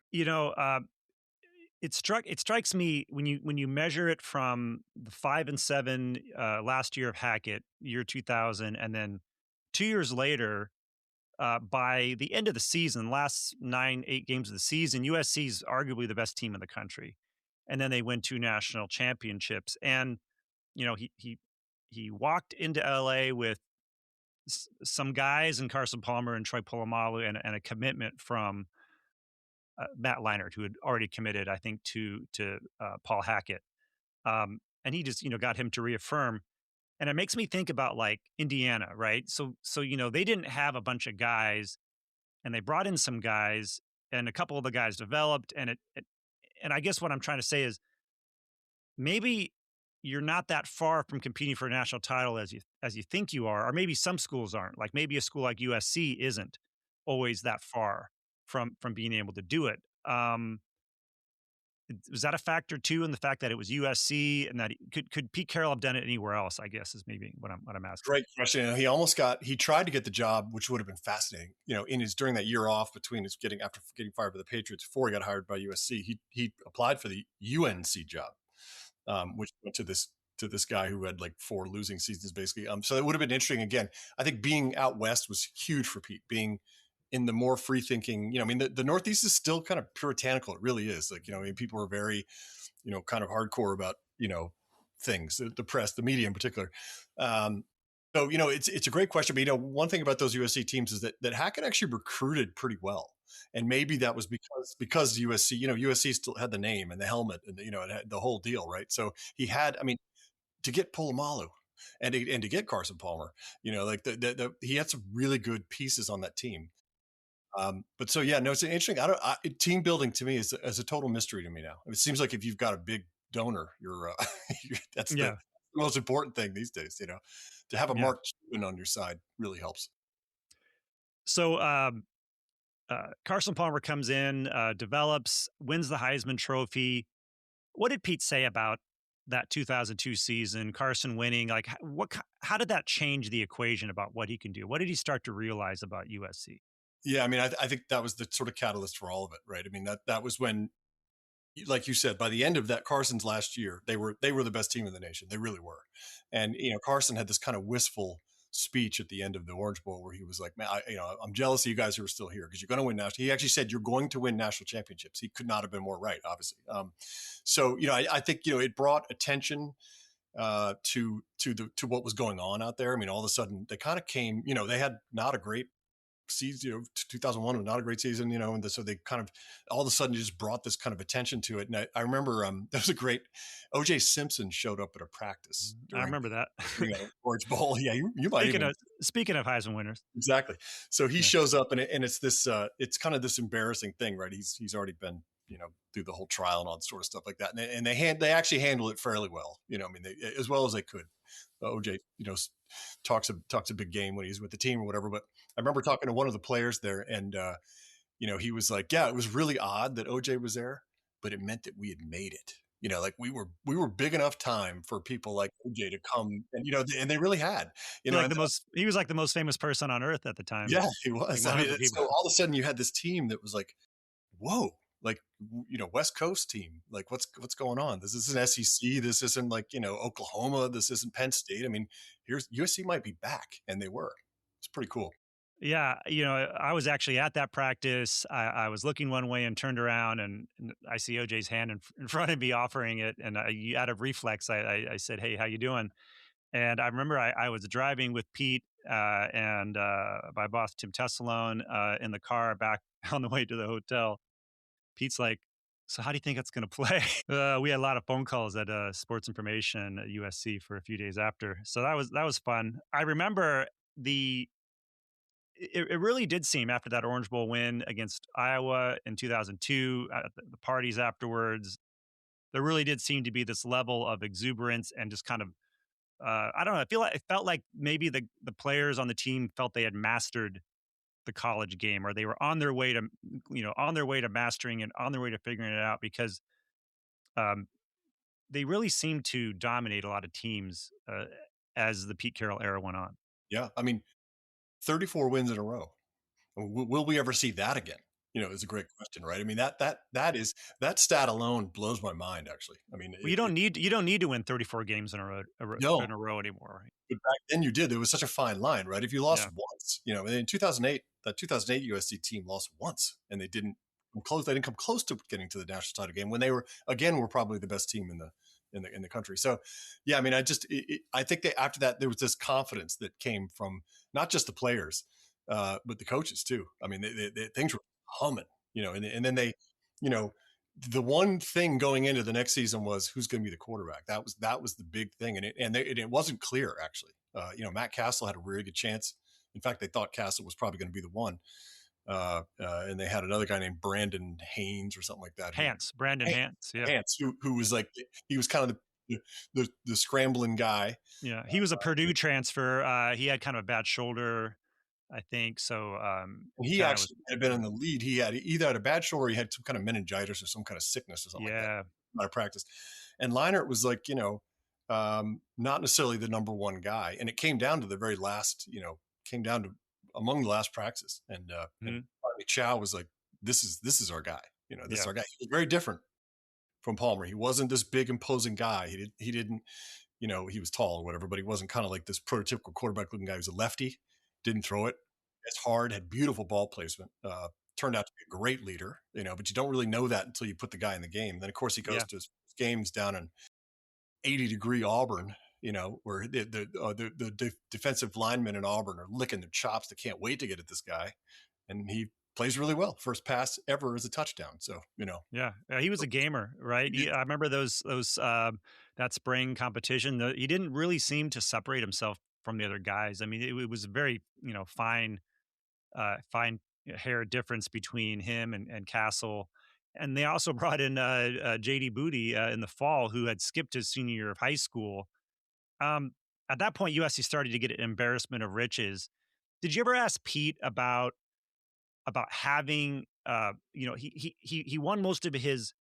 It strikes me when you measure it from the 5-7 last year of Hackett, year 2000, and then 2 years later, by the end of the season, last 9-8 games of the season, USC is arguably the best team in the country, and then they win 2 national championships. And he walked into LA with some guys and Carson Palmer and Troy Polamalu and a commitment from Matt Leinart, who had already committed, I think, to Paul Hackett. And he just, got him to reaffirm. And it makes me think about like Indiana, right? So they didn't have a bunch of guys, and they brought in some guys, and a couple of the guys developed. And and I guess what I'm trying to say is maybe you're not that far from competing for a national title as you think you are, or maybe some schools aren't. Like maybe a school like USC isn't always that far from being able to do it. Was that a factor too, in the fact that it was USC, and that could Pete Carroll have done it anywhere else? I guess is maybe what I'm asking. Great question. He tried to get the job, which would have been fascinating. During that year off between after getting fired by the Patriots before he got hired by USC, he applied for the UNC job, which went to this guy who had like 4 losing seasons basically. So it would have been interesting. Again, I think being out west was huge for Pete. Being in the more free thinking, the Northeast is still kind of puritanical. It really is. Like, people are very, kind of hardcore about, things, the press, the media in particular. So, it's a great question. But, one thing about those USC teams is that Hackett actually recruited pretty well. And maybe that was because USC, USC still had the name and the helmet and, it had the whole deal, right? So he had, to get Polamalu and to get Carson Palmer, he had some really good pieces on that team. But so, yeah, no, it's interesting. Team building to me is a total mystery to me now. It seems like if you've got a big donor, that's the most important thing these days, to have a Mark Cuban on your side really helps. So, Carson Palmer comes in, develops, wins the Heisman Trophy. What did Pete say about that 2002 season, Carson winning? Like, how did that change the equation about what he can do? What did he start to realize about USC? Yeah, I think that was the sort of catalyst for all of it, right? That was when, like you said, by the end of that Carson's last year, they were the best team in the nation. They really were. And, Carson had this kind of wistful speech at the end of the Orange Bowl where he was like, man, I'm jealous of you guys who are still here because you're going to win national. He actually said, you're going to win national championships. He could not have been more right, obviously. So, I think, it brought attention to what was going on out there. All of a sudden they kind of came, they had not a great season, 2001 was not a great season, and so they kind of all of a sudden just brought this kind of attention to it. And I remember there was a great O.J. Simpson showed up at a practice. I remember that. Orange Bowl. Yeah, you might. Speaking of Heisman winners, exactly. So he shows up, and it's this. It's kind of this embarrassing thing, right? He's already been through the whole trial and all that sort of stuff like that, and they actually handle it fairly well. As well as they could. OJ, talks a big game when he's with the team or whatever. But I remember talking to one of the players there, and he was like, "Yeah, it was really odd that OJ was there, but it meant that we had made it. Like we were big enough time for people like OJ to come, and and they really had. He was like the most famous person on earth at the time. Yeah, he was. So all of a sudden, you had this team that was like, whoa. Like, West Coast team, like what's going on? This isn't SEC. This isn't like, Oklahoma. This isn't Penn State. Here's USC might be back, and they were. It's pretty cool. Yeah. I was actually at that practice. I was looking one way and turned around, and I see OJ's hand in front of me offering it. And out of reflex, I said, "Hey, how you doing?" And I remember I was driving with Pete and my boss, Tim Tessalone, in the car back on the way to the hotel. Pete's like, "So how do you think it's going to play?" We had a lot of phone calls at Sports Information at USC for a few days after. So that was fun. I remember it really did seem after that Orange Bowl win against Iowa in 2002, the parties afterwards, there really did seem to be this level of exuberance and just kind of, I don't know, it felt like maybe the players on the team felt they had mastered the college game, or they were on their way to mastering and on their way to figuring it out, because they really seemed to dominate a lot of teams as the Pete Carroll era went on. Yeah. I mean, 34 wins in a row. Will we ever see that again? Is a great question, right? I mean, that stat alone blows my mind, actually. I mean, Well, you don't need to win 34 games in a row no, anymore, right? but back then you did. There was such a fine line, right? If you lost Yeah. once, in 2008, that 2008 USC team lost once, and they didn't come close. They didn't come close to getting to the national title game when they were probably the best team in the country. So, yeah, I mean, I think that after that there was this confidence that came from not just the players, but the coaches too. I mean, things were humming, and then they, you know, the one thing going into the next season was who's going to be the quarterback. That was the big thing, and it wasn't clear actually. Matt Castle had a really good chance. In fact, they thought Castle was probably going to be the one, and they had another guy named Brandon Haynes or something like that. Brandon Hance, yeah. Hance, who was like he was kind of the scrambling guy. Yeah, he was a Purdue transfer. He had kind of a bad shoulder, I think. So he actually had been in the lead. He had either had a bad shoulder, or he had some kind of meningitis or some kind of sickness or something like that. Out of practice. And Leinart was like, not necessarily the number one guy. And it came down to the very last, came down to among the last practice. And finally Chow was like, this is our guy. This is our guy. He was very different from Palmer. He wasn't this big imposing guy. He didn't, he was tall or whatever, but he wasn't kind of like this prototypical quarterback looking guy. He was a lefty, didn't throw it as hard, had beautiful ball placement, turned out to be a great leader, but you don't really know that until you put the guy in the game. And then of course he goes to his games down in 80-degree Auburn, where the defensive linemen in Auburn are licking their chops. They can't wait to get at this guy. And he plays really well. First pass ever is a touchdown. So, Yeah, he was a gamer, right? I remember those that spring competition. He didn't really seem to separate himself from the other guys. I mean, it was very, fine hair difference between him and Castle. And they also brought in JD Booty in the fall, who had skipped his senior year of high school. At that point, USC started to get an embarrassment of riches. Did you ever ask Pete about having he won most of his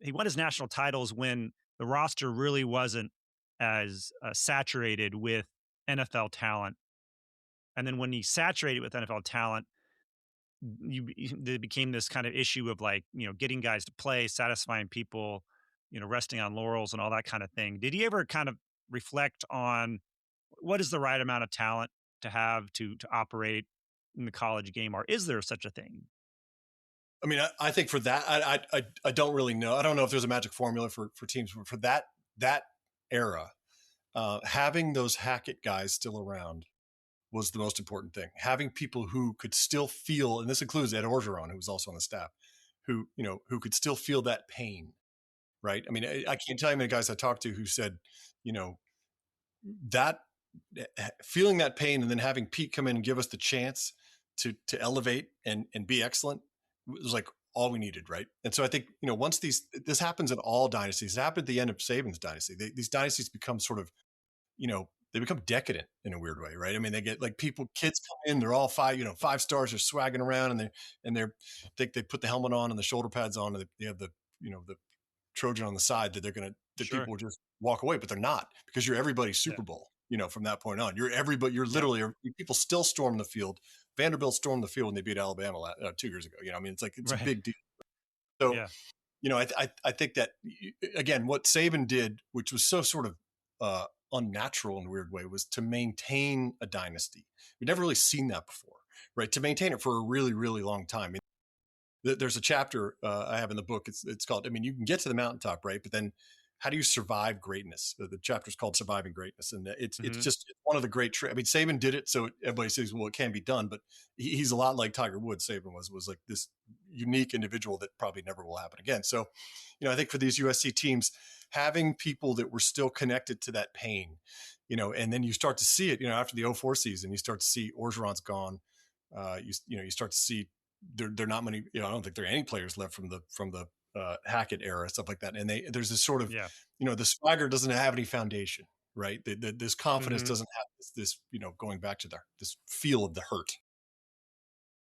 he won his national titles when the roster really wasn't as saturated with NFL talent, and then when he saturated with NFL talent, there became this kind of issue of like getting guys to play, satisfying people, resting on laurels and all that kind of thing. Did he ever kind of reflect on what is the right amount of talent to have to operate in the college game, or is there such a thing? I mean, I think for that, I don't really know. I don't know if there's a magic formula for teams, but for that era, having those Hackett guys still around was the most important thing. Having people who could still feel, and this includes Ed Orgeron, who was also on the staff, who could still feel that pain, right? I mean, I can't tell you how many guys I talked to who said, that feeling that pain and then having Pete come in and give us the chance to elevate and be excellent was like all we needed, right? And so I think, once this happens in all dynasties, it happened at the end of Saban's dynasty. These dynasties become sort of, they become decadent in a weird way, right? I mean, they get like kids come in, they're all five stars, they're swagging around, and they put the helmet on and the shoulder pads on, and they have the Trojan on the side that people will just walk away, but they're not, because you're everybody's Super Bowl. From that point on, you're everybody. You're literally people still storm the field. Vanderbilt stormed the field when they beat Alabama 2 years ago. I mean, it's a big deal. So, I think that again, what Saban did, which was so sort of unnatural in a weird way, was to maintain a dynasty. We'd never really seen that before, right? To maintain it for a really, really long time. There's a chapter I have in the book. It's called, I mean, you can get to the mountaintop, right? But then how do you survive greatness? The chapter is called Surviving Greatness. And it's just one of the great I mean, Saban did it. So everybody says, well, it can be done, but he's a lot like Tiger Woods. Saban was like this unique individual that probably never will happen again. So, I think for these USC teams, having people that were still connected to that pain, and then you start to see it, after the 2004 season, you start to see Orgeron's gone. You start to see there are not many, I don't think there are any players left from the Hackett era, stuff like that. And there's this sort of, the swagger doesn't have any foundation, right? This confidence doesn't have this, going back to this feel of the hurt.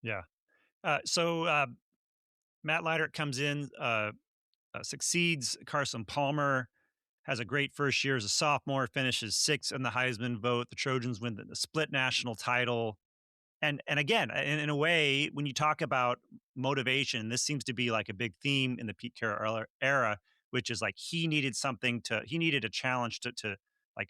Yeah. So Matt Leinart comes in, succeeds Carson Palmer, has a great first year as a sophomore, finishes sixth in the Heisman vote. The Trojans win the split national title. And again, in a way, when you talk about motivation, this seems to be like a big theme in the Pete Carroll era, which is like he needed a challenge like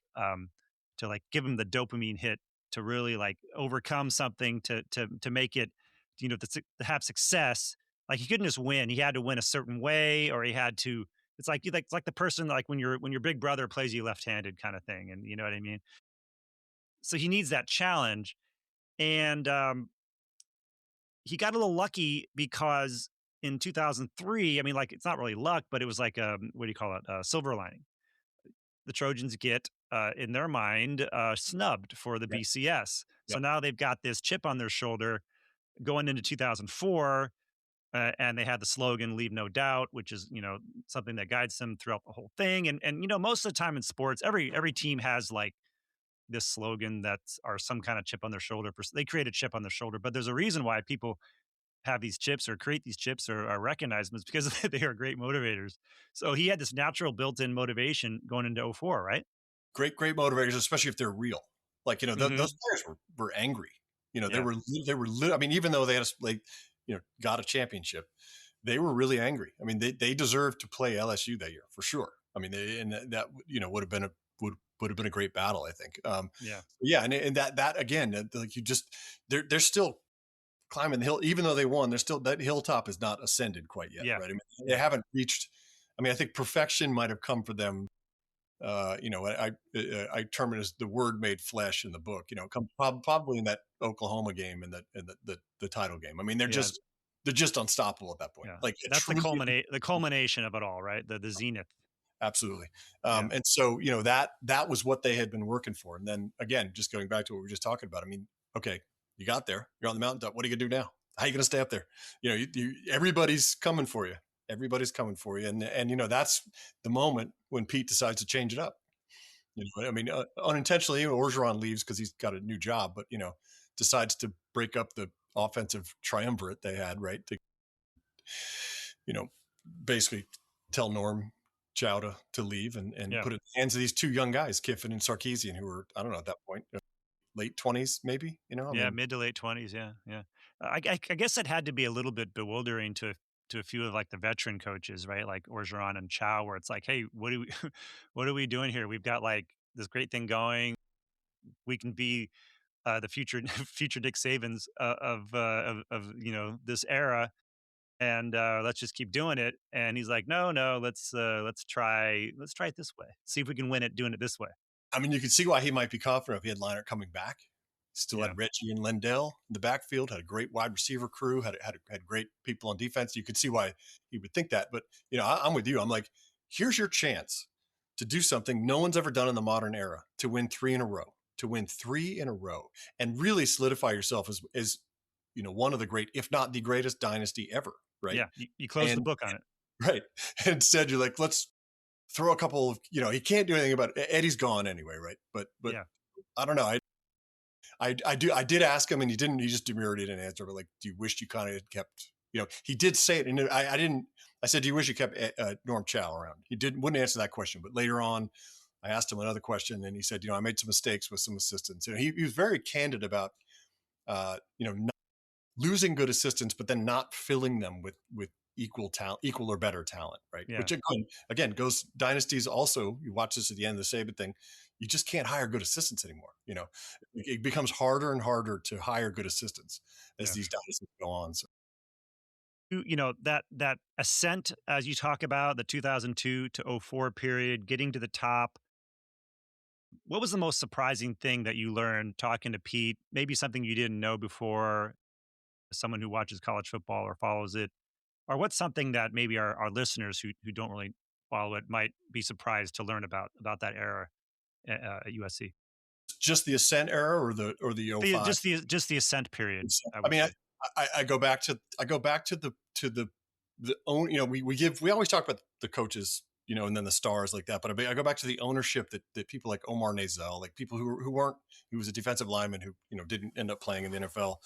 to like give him the dopamine hit to really like overcome something to make it, to have success. Like he couldn't just win; he had to win a certain way, or he had to. It's like the person like when your big brother plays you left-handed kind of thing, and you know what I mean. So he needs that challenge. And he got a little lucky because in 2003, I mean, like it's not really luck, but it was like what do you call it? Silver lining. The Trojans get in their mind snubbed for the BCS. So now they've got this chip on their shoulder going into 2004, and they had the slogan "Leave no doubt," which is something that guides them throughout the whole thing. And most of the time in sports, every team has like this slogan that's or some kind of chip on their shoulder. They create a chip on their shoulder, but there's a reason why people have these chips or create these chips or recognize them. It's because they are great motivators. So he had this natural built-in motivation going into '04, right? Great motivators, especially if they're real. Like, those players were angry. They were, I mean, even though they had got a championship, they were really angry. I mean, they deserved to play LSU that year for sure. I mean, that would have been a great battle, I think. And that again, like they're still climbing the hill, even though they won. They're still, that hilltop is not ascended quite yet, right? I mean, they haven't reached. I mean, I think perfection might have come for them. I term it as the word made flesh in the book. Come probably in that Oklahoma game and the title game. I mean, they're just unstoppable at that point. Yeah. Like that's the culmination of it all, right? The zenith. Absolutely. And so, that was what they had been working for. And then again, just going back to what we were just talking about, I mean, okay, you got there, you're on the mountaintop. What are you gonna do now? How are you going to stay up there? Everybody's coming for you. Everybody's coming for you. And that's the moment when Pete decides to change it up. I mean, unintentionally, Orgeron leaves because he's got a new job, but, decides to break up the offensive triumvirate they had, right? To, basically tell Norm Chow to leave and put it in the hands of these two young guys, Kiffin and Sarkisian, who were, I don't know, at that point, late 20s, maybe, mid to late 20s. Yeah. I guess it had to be a little bit bewildering to a few of like the veteran coaches, right? Like Orgeron and Chow, where it's like, hey, what are we doing here? We've got like this great thing going. We can be the future Dick Savans of this era, and let's just keep doing it. And he's like, no, let's try it this way. See if we can win it doing it this way. I mean, you can see why he might be confident if he had Leinart coming back. Still had Reggie and Lendell in the backfield, had a great wide receiver crew, had great people on defense. You could see why he would think that. But, I'm with you. I'm like, here's your chance to do something no one's ever done in the modern era, to win three in a row, and really solidify yourself as one of the great, if not the greatest dynasty ever. Right. Yeah. You close the book on it. Right. Instead, you're like, let's throw a couple of, he can't do anything about it. Eddie's gone anyway. Right. But I don't know. I did ask him, and he just demurred, he didn't answer, but like, do you wish you kind of had kept, he did say it. And I said, do you wish you kept Norm Chow around? He wouldn't answer that question. But later on, I asked him another question, and he said, I made some mistakes with some assistants. And he was very candid about, not losing good assistants, but then not filling them with equal or better talent. Right. Yeah. Which again goes dynasties. Also, you watch this at the end of the Saban thing. You just can't hire good assistants anymore. It becomes harder and harder to hire good assistants as these dynasties go on. So, that ascent, as you talk about, the 2002 to 04 period, getting to the top. What was the most surprising thing that you learned talking to Pete? Maybe something you didn't know before, someone who watches college football or follows it, or what's something that maybe our listeners who don't really follow it might be surprised to learn about that era at USC? Just the ascent era, or the 05? Just the ascent period. I go back to the own. We always talk about the coaches, and then the stars like that. But I go back to the ownership that people like Omar Nazel, like people who was a defensive lineman who didn't end up playing in the NFL.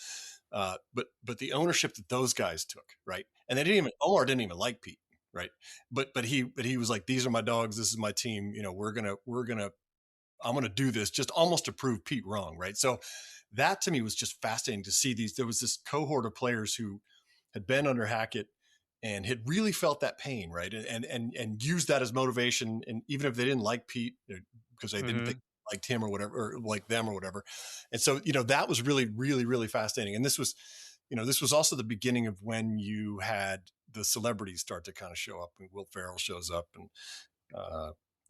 But the ownership that those guys took, right? And Omar didn't even like Pete, right? But he was like, these are my dogs. This is my team. You know, I'm going to do this just almost to prove Pete wrong. Right. So that to me was just fascinating to see there was this cohort of players who had been under Hackett and had really felt that pain. Right. And used that as motivation. And even if they didn't like Pete because they didn't think liked him or whatever, or like them or whatever. And so, that was really, really, really fascinating. And this was also the beginning of when you had the celebrities start to kind of show up, and Will Ferrell shows up. And,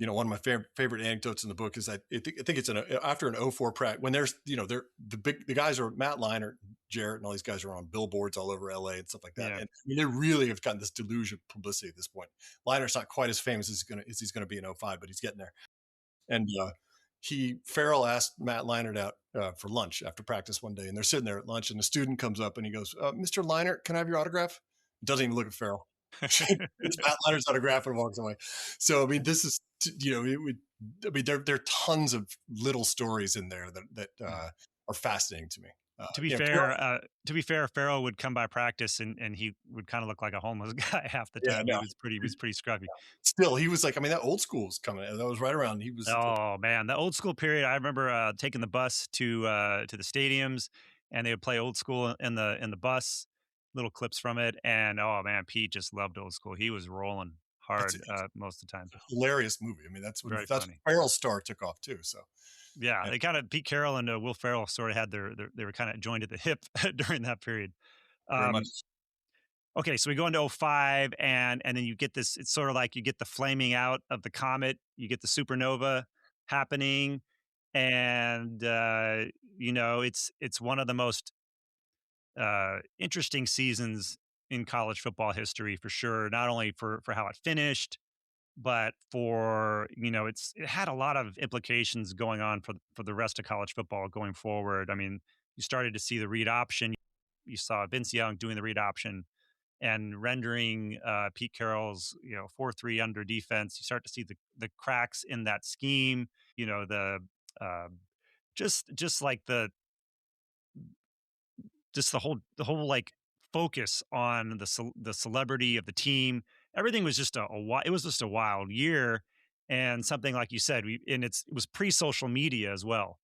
one of my favorite anecdotes in the book is that I think it's after an 04 practice when there's, the guys are Matt Leinart, Jarrett, and all these guys are on billboards all over LA and stuff like that. Yeah. And I mean, they really have gotten this deluge of publicity at this point. Leinart's not quite as famous as he's going to be in 05, but he's getting there. And, Farrell asked Matt Leinart out for lunch after practice one day, and they're sitting there at lunch, and a student comes up and he goes, "Mr. Leinart, can I have your autograph?" Doesn't even look at Farrell. It's Matt Leinart's autograph and walks away. So I mean, this is there are tons of little stories in there that are fascinating to me. To be fair, Farrell would come by practice and he would kind of look like a homeless guy half the time. Yeah, no. He was pretty scruffy. Still, he was like, I mean, that old school was coming. That was right around. He was. Oh man, the old school period. I remember taking the bus to the stadiums, and they would play old school in the bus. Little clips from it, and oh man, Pete just loved old school. He was rolling hard most of the time. Hilarious movie. I mean, that's when Farrell's star took off too. So. Yeah, they kind of Pete Carroll and Will Ferrell sort of had they were kind of joined at the hip during that period. Okay, so we go into 05 and then you get this. It's sort of like you get the flaming out of the comet, you get the supernova happening, and it's one of the most interesting seasons in college football history for sure. Not only for how it finished, but for, it had a lot of implications going on for the rest of college football going forward. I mean, you started to see the read option. You saw Vince Young doing the read option and rendering Pete Carroll's, 4-3 under defense. You start to see the cracks in that scheme, just the whole like focus on the celebrity of the team. Everything was just it was just a wild year, and something like you said, it was pre-social media as well.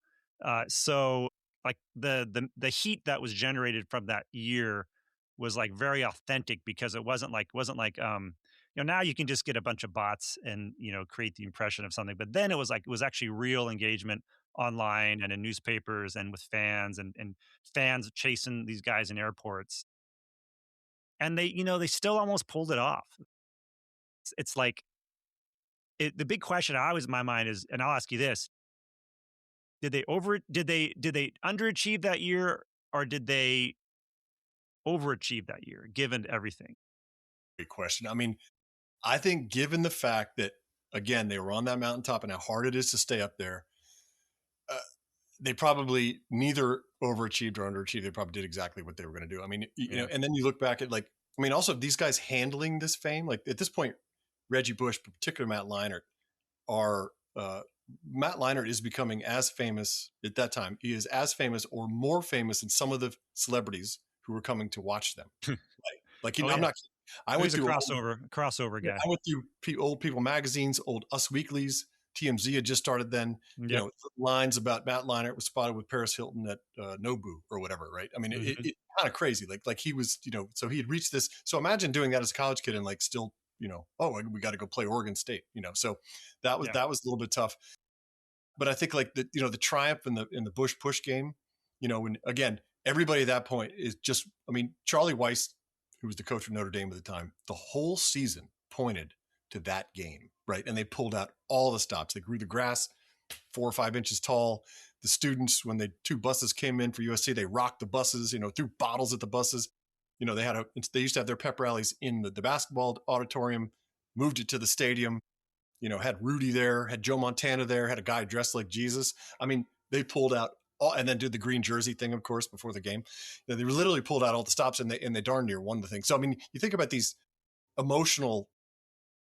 So like the heat that was generated from that year was like very authentic because it wasn't like now you can just get a bunch of bots and create the impression of something, but then it was actually real engagement online and in newspapers and with fans and fans chasing these guys in airports. And they still almost pulled it off. It's like the big question always in my mind is, and I'll ask you this: did they underachieve that year, or did they overachieve that year, given everything? Great question. I mean, I think given the fact that again they were on that mountaintop and how hard it is to stay up there, they probably neither overachieved or underachieved. They probably did exactly what they were going to do. I mean, and then you look back at also these guys handling this fame, like at this point, Reggie Bush, particularly Matt Leinart, Matt Leinart is becoming as famous at that time. He is as famous or more famous than some of the celebrities who were coming to watch them. I'm not kidding. I went through crossover guy. I went through old People magazines, old Us Weeklies. TMZ had just started then. Yep. Lines about Matt Leinart was spotted with Paris Hilton at Nobu or whatever, right? I mean, it kind of crazy. Like he was, so he had reached this. So imagine doing that as a college kid and still, we got to go play Oregon State, So that was a little bit tough. But I think the triumph in the Bush push game, when again everybody at that point is just, Charlie Weiss, who was the coach of Notre Dame at the time, the whole season pointed to that game, right? And they pulled out all the stops. They grew the grass 4 or 5 inches tall. The students, when two buses came in for USC, they rocked the buses, threw bottles at the buses. They used to have their pep rallies in the basketball auditorium, moved it to the stadium, had Rudy there, had Joe Montana there, had a guy dressed like Jesus. I mean, they pulled out and then did the green jersey thing, of course, before the game. They literally pulled out all the stops and they darn near won the thing. So, you think about these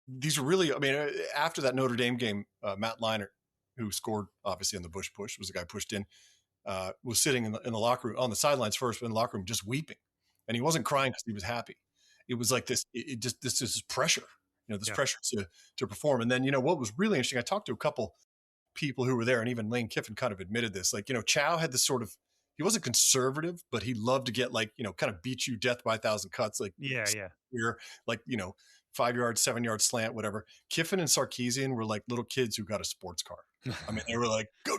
these are really, after that Notre Dame game, Matt Leinart, who scored obviously on the Bush push, was the guy pushed in, was sitting in the locker room on the sidelines first, but in the locker room just weeping. And he wasn't crying because he was happy. it was like this. It just this is pressure, this Yeah. pressure to perform. And then what was really interesting, I talked to a couple people who were there, and even Lane Kiffin kind of admitted this. Like Chow had this sort of, he wasn't conservative, but he loved to get like kind of beat you death by 1,000 cuts, like Yeah. here, like 5 yard, 7 yard slant, whatever. Kiffin and Sarkisian were like little kids who got a sports car. I mean, they were like, go,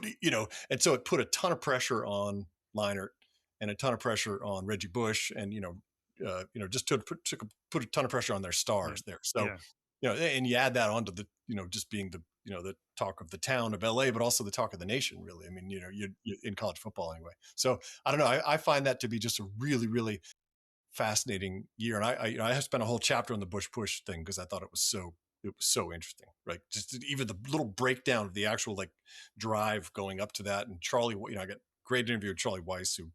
and so it put a ton of pressure on Leinart and a ton of pressure on Reggie Bush, and just to put a ton of pressure on their stars there. So and you add that onto the just being the the talk of the town of LA, but also the talk of the nation, really. I mean, you're in college football anyway. So I don't know. I find that to be just a really, really fascinating year, and I have spent a whole chapter on the Bush push thing because I thought it was so interesting, right? Just even the little breakdown of the actual like drive going up to that. And Charlie, I got a great interview with Charlie Weiss, who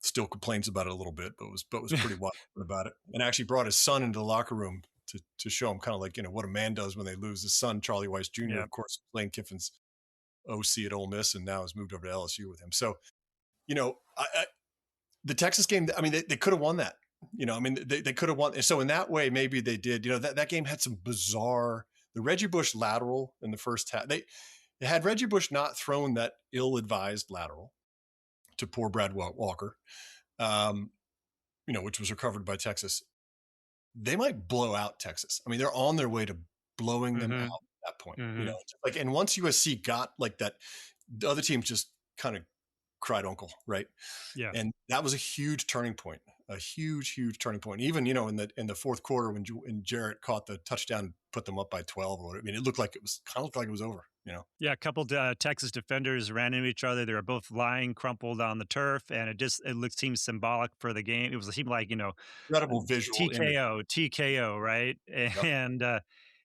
still complains about it a little bit, but was pretty wild about it, and actually brought his son into the locker room to show him kind of like what a man does when they lose. His son, Charlie Weiss Jr., of course, Lane Kiffin's OC at Ole Miss, and now has moved over to LSU with him. So the Texas game, I mean, they could have won that. I mean, they could have won. So in that way, maybe they did. That game had some bizarre. The Reggie Bush lateral in the first half. They had Reggie Bush not thrown that ill-advised lateral to poor Brad Walker, which was recovered by Texas. They might blow out Texas. I mean, they're on their way to blowing them out at that point. And once USC got like that, the other teams just kind of cried uncle, right? Yeah. And that was a huge turning point, a huge turning point. Even, in the fourth quarter when Jarrett caught the touchdown, put them up by 12 or whatever. I mean, it looked like it was over, Yeah. A couple Texas defenders ran into each other. They were both lying crumpled on the turf, and it seemed symbolic for the game. It seemed like, incredible visual TKO, right? Yep. And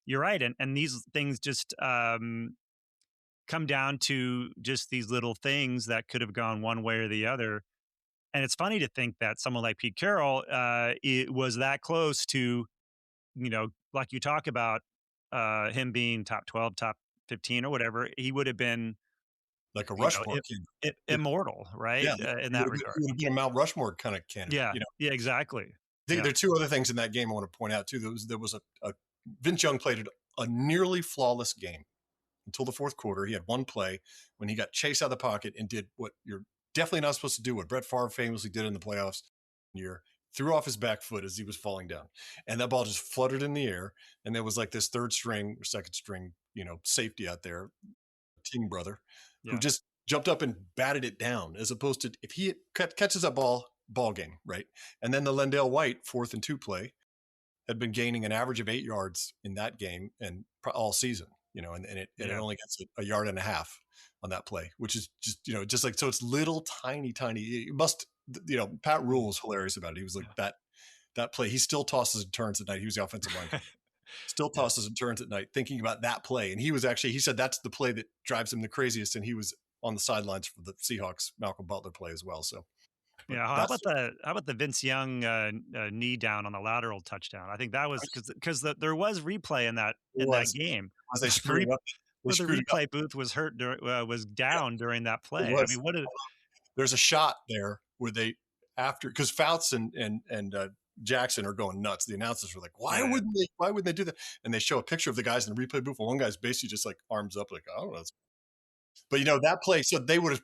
you're right. And these things just come down to just these little things that could have gone one way or the other. And it's funny to think that someone like Pete Carroll it was that close to, like you talk about him being top 12, top 15 or whatever. He would have been like a Rushmore immortal, right? Yeah, in that regard. He would have been a Mount Rushmore kind of candidate. Yeah, exactly. There are two other things in that game I want to point out too. There was a Vince Young played a nearly flawless game until the fourth quarter. He had one play when he got chased out of the pocket and did what you're definitely not supposed to do, what Brett Favre famously did in the playoffs year, threw off his back foot as he was falling down. And that ball just fluttered in the air. And there was like this third string or second string, safety out there, Ting brother, who just jumped up and batted it down, as opposed to if he catches that ball game, right? And then the Lendale White 4th and 2 play had been gaining an average of 8 yards in that game and all season. And it only gets a yard and a half on that play, which is just like, so it's little tiny. It must, Pat Rule was hilarious about it. He was like that play. He still tosses and turns at night. He was the offensive line. Still tosses and turns at night thinking about that play. And he said that's the play that drives him the craziest. And he was on the sidelines for the Seahawks Malcolm Butler play as well. So. Yeah, how about the Vince Young knee down on the lateral touchdown? I think that was because there was replay in that game. They screwed up. The replay booth was was down during that play. I mean, there's a shot there where because Fouts and Jackson are going nuts. The announcers were like, why wouldn't they do that? And they show a picture of the guys in the replay booth. And one guy's basically just like arms up, like, I don't know. But that play, so they would have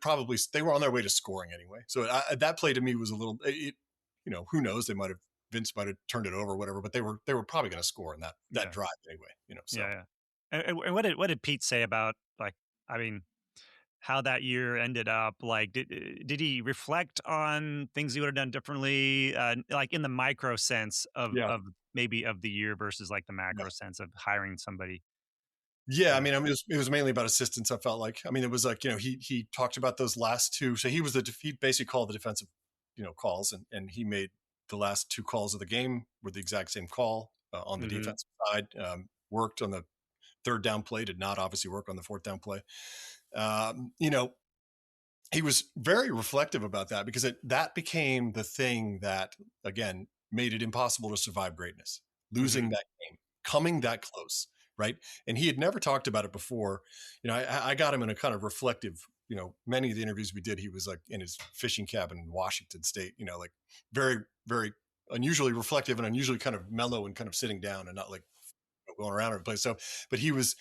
they were on their way to scoring anyway. So that play to me was a little, who knows? Vince might have turned it over or whatever, but they were probably going to score in that drive anyway. So. Yeah. And what did Pete say about, like, I mean, how that year ended up? Like, did he reflect on things he would have done differently, like in the micro sense of maybe of the year versus like the macro sense of hiring somebody? Yeah, I mean, it was mainly about assistance. I felt like, I mean, it was like, he talked about those last two. So he basically called the defensive, calls, and he made the last 2 calls of the game were the exact same call on the defensive side. Worked on the 3rd down play, did not obviously work on the 4th down play. He was very reflective about that because that became the thing that, again, made it impossible to survive greatness. Losing that game, coming that close. Right. And he had never talked about it before. I got him in a kind of reflective, many of the interviews we did, he was like in his fishing cabin in Washington State, like very, very unusually reflective and unusually kind of mellow and kind of sitting down and not like going around every place. So, but he was,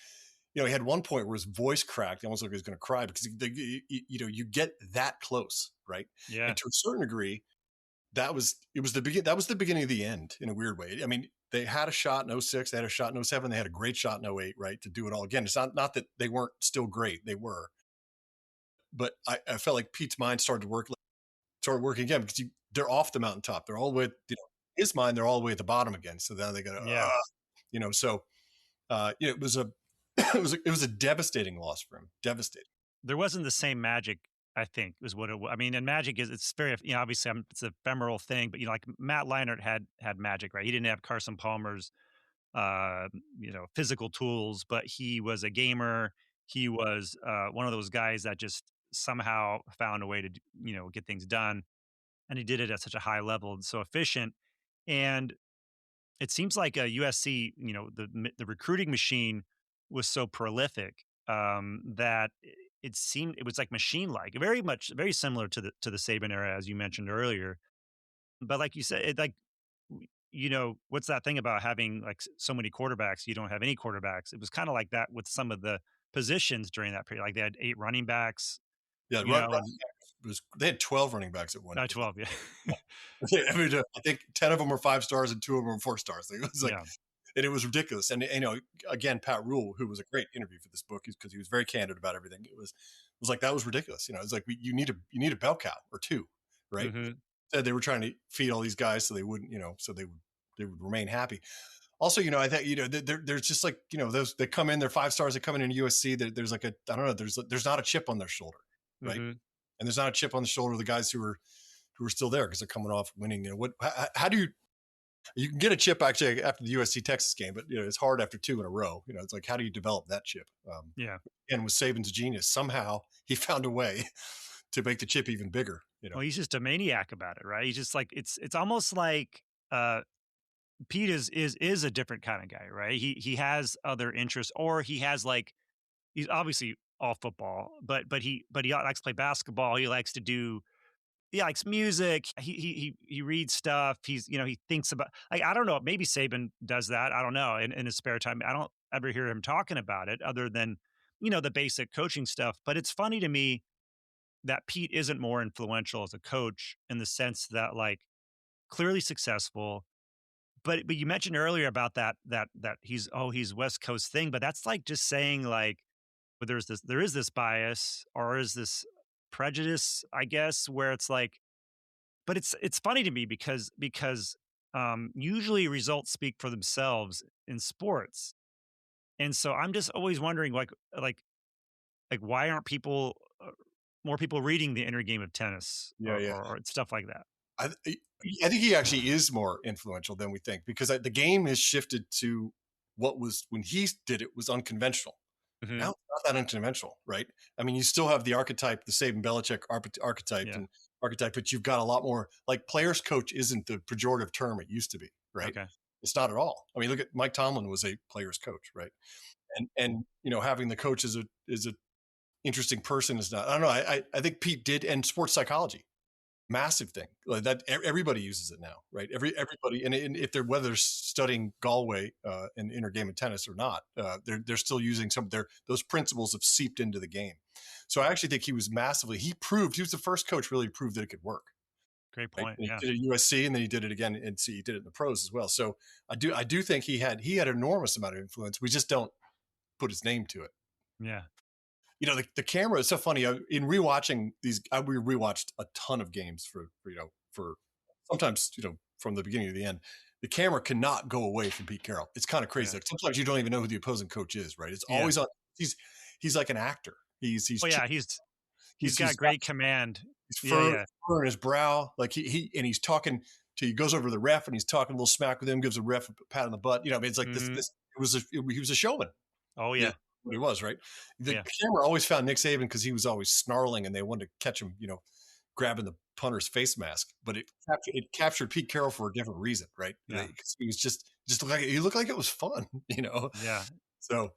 he had one point where his voice cracked. He almost like he was going to cry because you get that close, right? Yeah. And to a certain degree, that was the beginning of the end in a weird way. I mean, they had a shot in 06, they had a shot in 07, they had a great shot in 08, right? To do it all again. It's not that they weren't still great. They were. But I felt like Pete's mind started working again because they're off the mountaintop. They're all the way, his mind, they're all the way at the bottom again. So then they got to, so it was a it was a devastating loss for him. Devastating. There wasn't the same magic, I think, is what it was. I mean, and magic it's very, obviously it's an ephemeral thing, but like Matt Leinart had magic, right? He didn't have Carson Palmer's, physical tools, but he was a gamer. He was one of those guys that just somehow found a way to, get things done. And he did it at such a high level and so efficient. And it seems like a USC, the recruiting machine was so prolific that it was like machine-like, very similar to the Saban era, as you mentioned earlier. But like you said, what's that thing about having like so many quarterbacks? You don't have any quarterbacks. It was kind of like that with some of the positions during that period. Like they had 8 running backs. Yeah, they had 12 running backs at one. 12, yeah. I mean, I think 10 of them were 5 stars and 2 of them were 4 stars. It was like, and it was ridiculous. And again, Pat Rule, who was a great interview for this book, because he was very candid about everything. It was like that was ridiculous. It's like you need a bell cow or 2, right? Mm-hmm. Said they were trying to feed all these guys so they wouldn't, so they would remain happy. Also, I think there's just like those that come in, they're 5 stars that come in USC. There's like I don't know, there's not a chip on their shoulder, right? Mm-hmm. And there's not a chip on the shoulder of the guys who are still there because they're coming off winning. How do you can get a chip actually after the USC Texas game, but it's hard after 2 in a row. It's like, how do you develop that chip? And with Saban's genius, somehow he found a way to make the chip even bigger. Well, he's just a maniac about it, right? He's just like it's almost like Pete is a different kind of guy, right? He has other interests, or he has like, he's obviously all football, but he likes to play basketball. He likes music. He reads stuff. He thinks about, like, I don't know, maybe Saban does that. I don't know. In his spare time, I don't ever hear him talking about it other than, the basic coaching stuff. But it's funny to me that Pete isn't more influential as a coach in the sense that, like, clearly successful. But you mentioned earlier about that he's West Coast thing, but that's like just saying like, there is this bias or is this prejudice, I guess, where it's like, but it's funny to me because usually results speak for themselves in sports. And so I'm just always wondering like why aren't more people reading The Inner Game of Tennis or stuff like that? I think he actually is more influential than we think, because the game has shifted to what was, when he did it, was unconventional. Mm-hmm. Now it's not that unconventional, right? I mean, you still have the archetype, the Saban Belichick archetype and archetype, but you've got a lot more, like, players coach isn't the pejorative term it used to be, right? Okay. It's not at all. I mean, look at Mike Tomlin was a player's coach, right? And having the coach is a interesting person is not, I don't know. I think Pete did, and sports psychology, massive thing like that. Everybody uses it now, right? Everybody, and if they're, whether they're studying Galway and Inner Game of Tennis or not, they're still using some of those principles have seeped into the game. So I actually think he was he was the first coach really to prove that it could work. Great point. Right? He did it at USC, and then he did it again, and he did it in the pros as well. So I do think he had an enormous amount of influence. We just don't put his name to it. Yeah. The camera is so funny. In rewatching these, we rewatched a ton of games for sometimes, from the beginning to the end. The camera cannot go away from Pete Carroll. It's kind of crazy. Yeah. Like, sometimes you don't even know who the opposing coach is, right? It's always on. He's like an actor. He's got great command. He's fur in his brow. Like he's talking he goes over to the ref and he's talking a little smack with him, gives the ref a pat on the butt. It's like he was a showman. Oh yeah. What he was, right? The camera always found Nick Saban because he was always snarling, and they wanted to catch him, grabbing the punter's face mask. But it captured Pete Carroll for a different reason, right? Yeah. He was just looked like it was fun, Yeah. So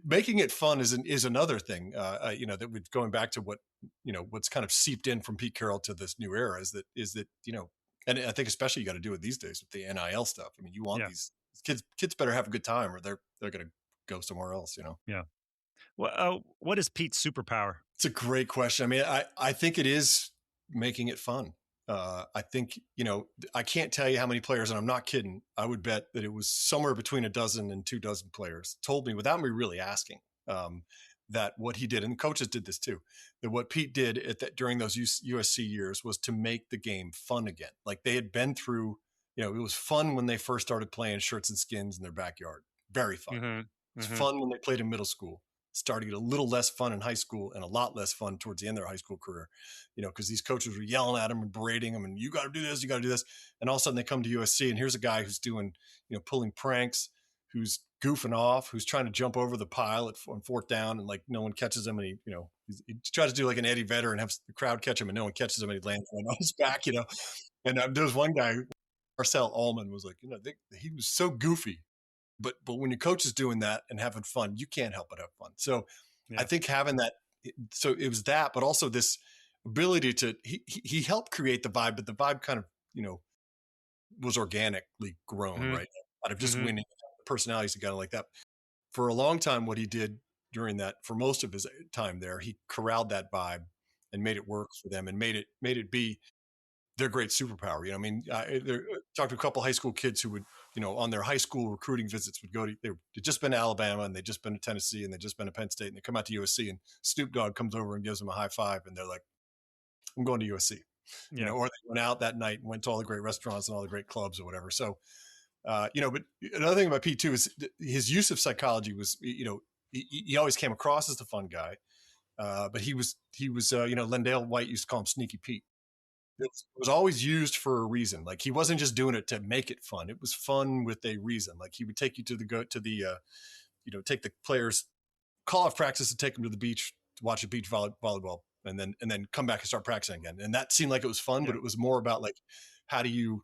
making it fun is another thing, that we're going back to what's kind of seeped in from Pete Carroll to this new era is that And I think especially you got to do it these days with the NIL stuff. I mean, you want Yeah. these kids better have a good time or they're going to go somewhere else, Yeah. Well, what is Pete's superpower? It's a great question. I mean, I think it is making it fun. I think, I can't tell you how many players, and I'm not kidding. I would bet that it was somewhere between a dozen and 24 players told me without me really asking, that what he did, and the coaches did this too, that what Pete did during those USC years was to make the game fun again. Like they had been through, it was fun when they first started playing shirts and skins in their backyard. Very fun. Mm-hmm. It was fun when they played in middle school. Started to get a little less fun in high school and a lot less fun towards the end of their high school career, because these coaches were yelling at them and berating them and you got to do this, you got to do this. And all of a sudden they come to USC and here's a guy who's doing, pulling pranks, who's goofing off, who's trying to jump over the pile on fourth down and like no one catches him. And he tries to do like an Eddie Vedder and have the crowd catch him and no one catches him and he lands on his back, And there was one guy, Marcel Allman, was like, he was so goofy. But when your coach is doing that and having fun, you can't help but have fun. So I think having that, so it was that, but also this ability to, he helped create the vibe, but the vibe kind of, was organically grown, right? Out of just winning personalities and kind of like that. For a long time, what he did during that, for most of his time there, he corralled that vibe and made it work for them and made it be their great superpower. I talked to a couple high school kids who would, on their high school recruiting visits would they'd just been to Alabama and they'd just been to Tennessee and they'd just been to Penn State and they come out to USC and Snoop Dogg comes over and gives them a high five and they're like, I'm going to USC, or they went out that night and went to all the great restaurants and all the great clubs or whatever. So, but another thing about Pete too is his use of psychology was, he always came across as the fun guy. But he was, Lendale White used to call him Sneaky Pete. It was always used for a reason. Like he wasn't just doing it to make it fun. It was fun with a reason. Like he would take you take the players, call off practice and take them to the beach to watch a beach volleyball, and then come back and start practicing again. And that seemed like it was fun, but it was more about like how do you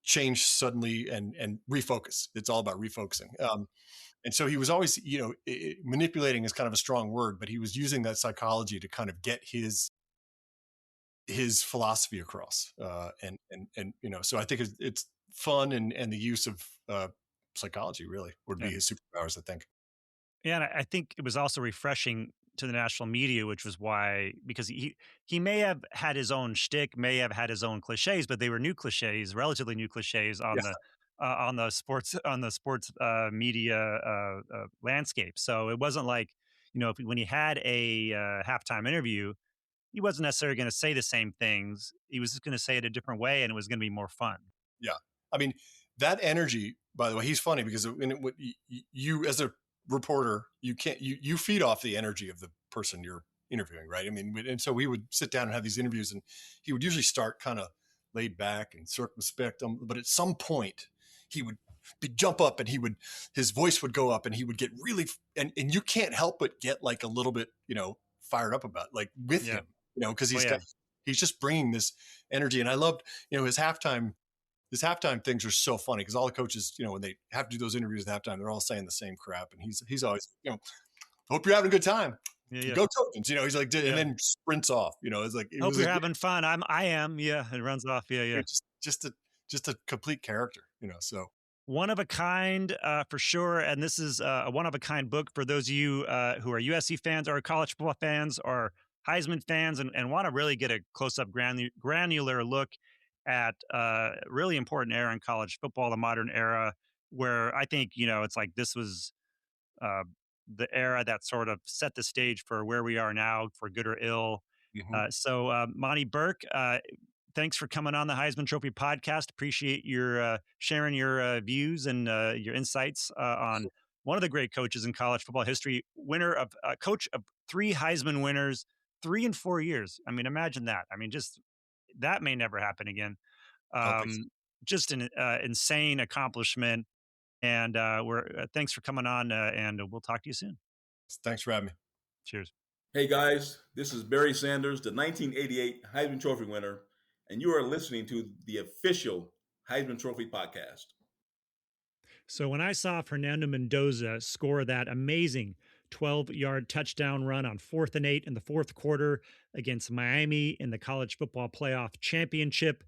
change suddenly and refocus. It's all about refocusing. And so he was always manipulating is kind of a strong word, but he was using that psychology to kind of get his philosophy across. So I think it's fun and the use of psychology really would be his superpowers, I think. Yeah. And I think it was also refreshing to the national media, which was why, because he may have had his own shtick, may have had his own cliches, but they were new cliches, relatively new cliches on the sports media landscape. So it wasn't like, when he had a halftime interview, he wasn't necessarily going to say the same things. He was just going to say it a different way, and it was going to be more fun. Yeah. I mean, that energy, by the way, he's funny because you as a reporter, you feed off the energy of the person you're interviewing, right? I mean, and so we would sit down and have these interviews and he would usually start kind of laid back and circumspect, but at some point he would jump up and his voice would go up and he would get really, and you can't help but get like a little bit, fired up about like with him. Because he's just bringing this energy. And I loved, his halftime things are so funny because all the coaches, when they have to do those interviews at halftime, they're all saying the same crap. And he's always, hope you're having a good time. Yeah. Go Trojans. He's like, and then sprints off. It's like, hope you're having fun. I am. Yeah. It runs off. Yeah. Just a complete character, so. One of a kind, for sure. And this is a one of a kind book for those of you who are USC fans or college football fans or Heisman fans and want to really get a close-up granular look at really important era in college football, the modern era, where I think, it's like this was the era that sort of set the stage for where we are now, for good or ill. So Monte Burke, thanks for coming on the Heisman Trophy podcast. Appreciate your sharing your views and your insights on one of the great coaches in college football history, coach of 3 Heisman winners, 3 in 4 years. I mean, imagine that. I mean, just that may never happen again. Just an insane accomplishment. And thanks for coming on, and we'll talk to you soon. Thanks for having me. Cheers. Hey guys, this is Barry Sanders, the 1988 Heisman Trophy winner, and you are listening to the official Heisman Trophy podcast. So when I saw Fernando Mendoza score that amazing 12-yard touchdown run on 4th and 8 in the fourth quarter against Miami in the college football playoff championship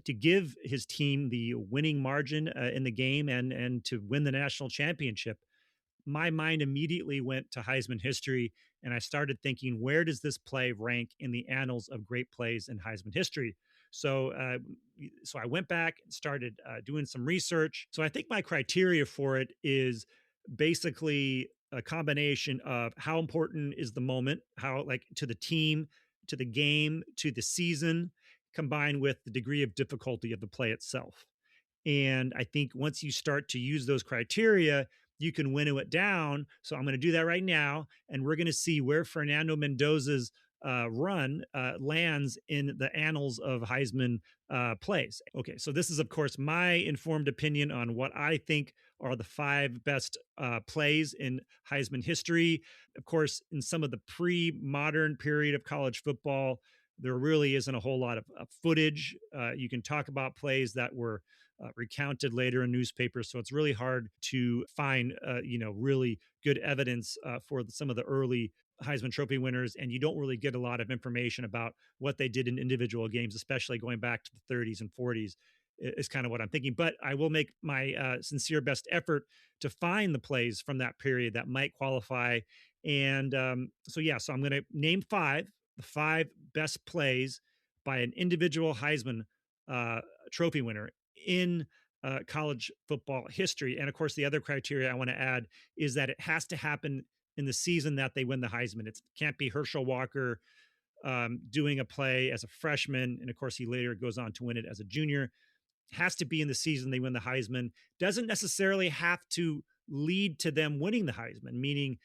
to give his team the winning margin in the game and to win the national championship. My mind immediately went to Heisman history, and I started thinking, where does this play rank in the annals of great plays in Heisman history? So I went back and started doing some research. So I think my criteria for it is basically a combination of how important is the moment, how like to the team, to the game, to the season, combined with the degree of difficulty of the play itself. And I think once you start to use those criteria, you can winnow it down. So I'm going to do that right now. And we're going to see where Fernando Mendoza's run lands in the annals of Heisman plays. Okay, so this is, of course, my informed opinion on what I think are the 5 best plays in Heisman history. Of course, in some of the pre-modern period of college football, there really isn't a whole lot of footage. You can talk about plays that were recounted later in newspapers, so it's really hard to find, really good evidence for some of the early Heisman Trophy winners, and you don't really get a lot of information about what they did in individual games, especially going back to the 30s and 40s is kind of what I'm thinking. But I will make my sincere best effort to find the plays from that period that might qualify. And so I'm going to name the 5 best plays by an individual Heisman Trophy winner in college football history. And of course, the other criteria I want to add is that it has to happen in the season that they win the Heisman. It can't be Herschel Walker doing a play as a freshman. And of course, he later goes on to win it as a junior. It has to be in the season they win the Heisman. Doesn't necessarily have to lead to them winning the Heisman, meaning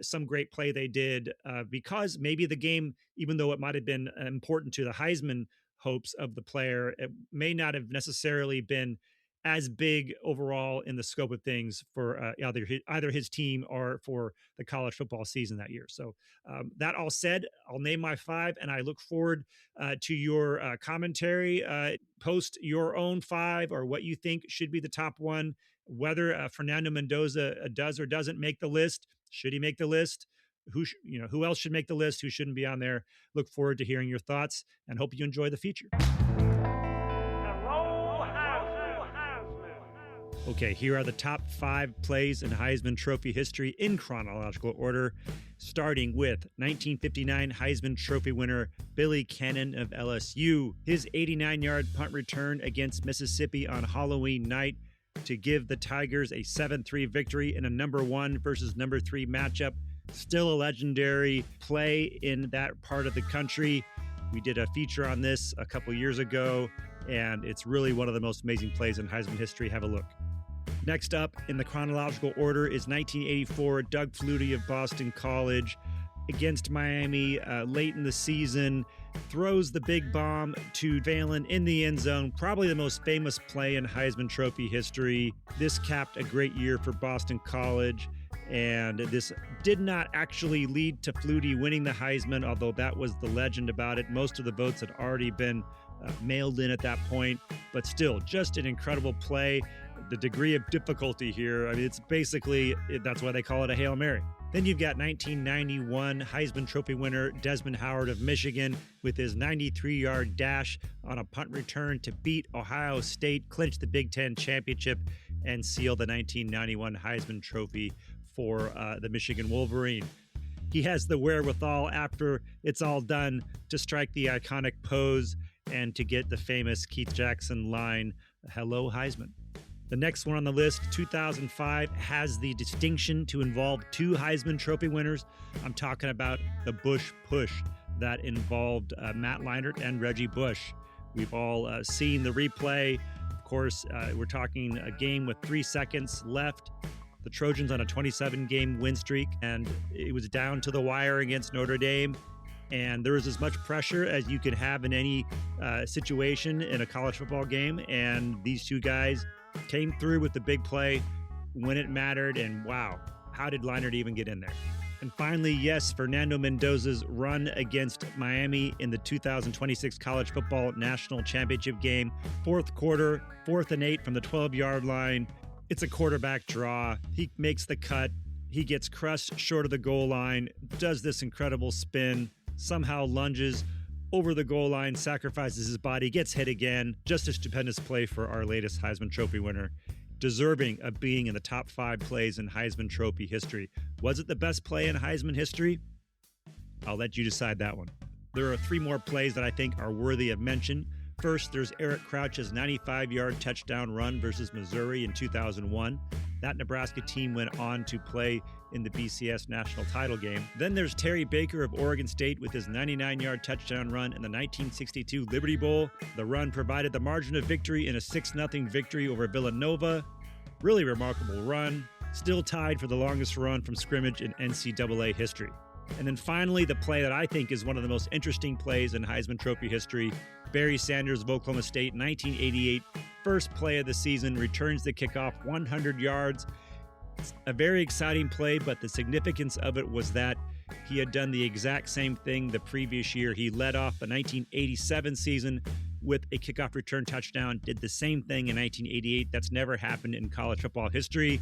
some great play they did because maybe the game, even though it might have been important to the Heisman hopes of the player, it may not have necessarily been as big overall in the scope of things for either his team or for the college football season that year. So that all said, I'll name my 5, and I look forward to your commentary. Post your own 5 or what you think should be the top one, whether Fernando Mendoza does or doesn't make the list. Should he make the list? Who else should make the list? Who shouldn't be on there? Look forward to hearing your thoughts and hope you enjoy the feature. Okay, here are the top 5 plays in Heisman Trophy history in chronological order, starting with 1959 Heisman Trophy winner Billy Cannon of LSU. His 89-yard punt return against Mississippi on Halloween night to give the Tigers a 7-3 victory in a number 1 versus number 3 matchup. Still a legendary play in that part of the country. We did a feature on this a couple years ago, and it's really one of the most amazing plays in Heisman history. Have a look. Next up in the chronological order is 1984, Doug Flutie of Boston College against Miami late in the season, throws the big bomb to Phelan in the end zone, probably the most famous play in Heisman Trophy history. This capped a great year for Boston College, and this did not actually lead to Flutie winning the Heisman, although that was the legend about it. Most of the votes had already been mailed in at that point, but still, just an incredible play. The degree of difficulty here, I mean, it's basically, that's why they call it a Hail Mary. Then you've got 1991 Heisman Trophy winner Desmond Howard of Michigan with his 93-yard dash on a punt return to beat Ohio State, clinch the Big Ten championship, and seal the 1991 Heisman Trophy for the Michigan Wolverine. He has the wherewithal after it's all done to strike the iconic pose and to get the famous Keith Jackson line, "Hello, Heisman." The next one on the list, 2005, has the distinction to involve 2 Heisman Trophy winners. I'm talking about the Bush push that involved Matt Leinart and Reggie Bush. We've all seen the replay. Of course, we're talking a game with 3 seconds left. The Trojans on a 27-game win streak, and it was down to the wire against Notre Dame. And there was as much pressure as you could have in any situation in a college football game. And these 2 guys came through with the big play when it mattered, and wow, how did Leinart even get in there? And finally, yes, Fernando Mendoza's run against Miami in the 2026 College Football National Championship game. Fourth quarter, 4th and 8 from the 12-yard line. It's a quarterback draw. He makes the cut. He gets crushed short of the goal line, does this incredible spin, somehow lunges over the goal line, sacrifices his body, gets hit again. Just a stupendous play for our latest Heisman Trophy winner, deserving of being in the top 5 plays in Heisman Trophy history. Was it the best play in Heisman history? I'll let you decide that one. There are 3 more plays that I think are worthy of mention. First, there's Eric Crouch's 95-yard touchdown run versus Missouri in 2001. That Nebraska team went on to play in the BCS national title game. Then there's Terry Baker of Oregon State with his 99-yard touchdown run in the 1962 Liberty Bowl. The run provided the margin of victory in a 6-0 victory over Villanova. Really remarkable run. Still tied for the longest run from scrimmage in NCAA history. And then finally, the play that I think is one of the most interesting plays in Heisman Trophy history. Barry Sanders of Oklahoma State, 1988, first play of the season, returns the kickoff 100 yards. It's a very exciting play, but the significance of it was that he had done the exact same thing the previous year. He led off the 1987 season with a kickoff return touchdown, did the same thing in 1988. That's never happened in college football history.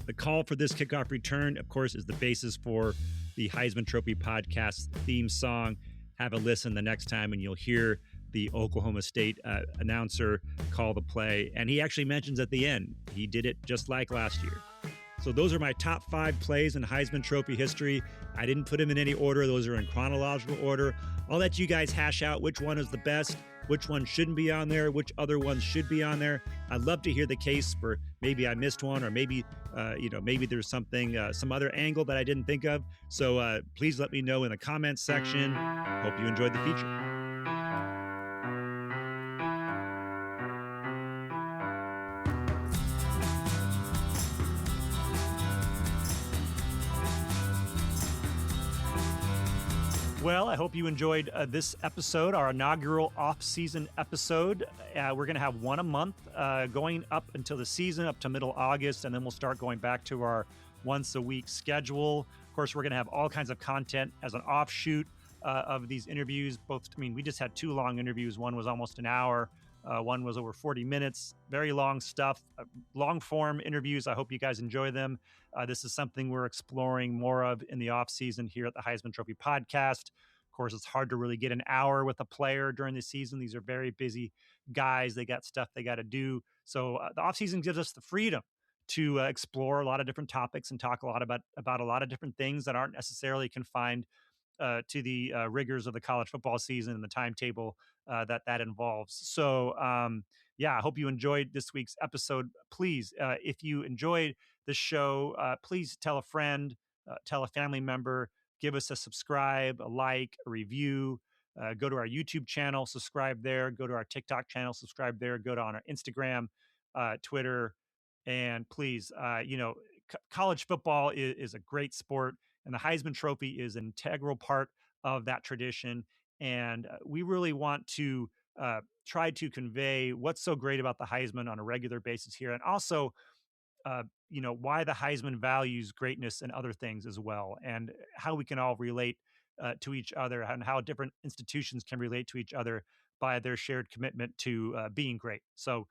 The call for this kickoff return, of course, is the basis for the Heisman Trophy podcast theme song. Have a listen the next time and you'll hear the Oklahoma State announcer call the play. And he actually mentions at the end, he did it just like last year. So those are my top 5 plays in Heisman Trophy history. I didn't put them in any order. Those are in chronological order. I'll let you guys hash out which one is the best, which one shouldn't be on there, which other ones should be on there. I'd love to hear the case for maybe I missed one, or maybe maybe there's something, some other angle that I didn't think of. So please let me know in the comments section. Hope you enjoyed the feature. Well, I hope you enjoyed this episode, our inaugural off-season episode. We're going to have one a month going up until the season, up to middle August, and then we'll start going back to our once-a-week schedule. Of course, we're going to have all kinds of content as an offshoot of these interviews. We just had 2 long interviews. One was almost an hour. One was over 40 minutes. Very long stuff, long-form interviews. I hope you guys enjoy them. This is something we're exploring more of in the off-season here at the Heisman Trophy podcast. Of course, it's hard to really get an hour with a player during the season. These are very busy guys. They got stuff they got to do. So the off-season gives us the freedom to explore a lot of different topics and talk a lot about a lot of different things that aren't necessarily confined to the rigors of the college football season and the timetable that involves. So, I hope you enjoyed this week's episode. Please, if you enjoyed the show, please tell a friend, tell a family member, give us a subscribe, a like, a review. Go to our YouTube channel, subscribe there. Go to our TikTok channel, subscribe there. Go to on our Instagram, Twitter, and please, college football is a great sport. And the Heisman Trophy is an integral part of that tradition. And we really want to try to convey what's so great about the Heisman on a regular basis here. And also, why the Heisman values greatness and other things as well. And how we can all relate to each other and how different institutions can relate to each other by their shared commitment to being great. So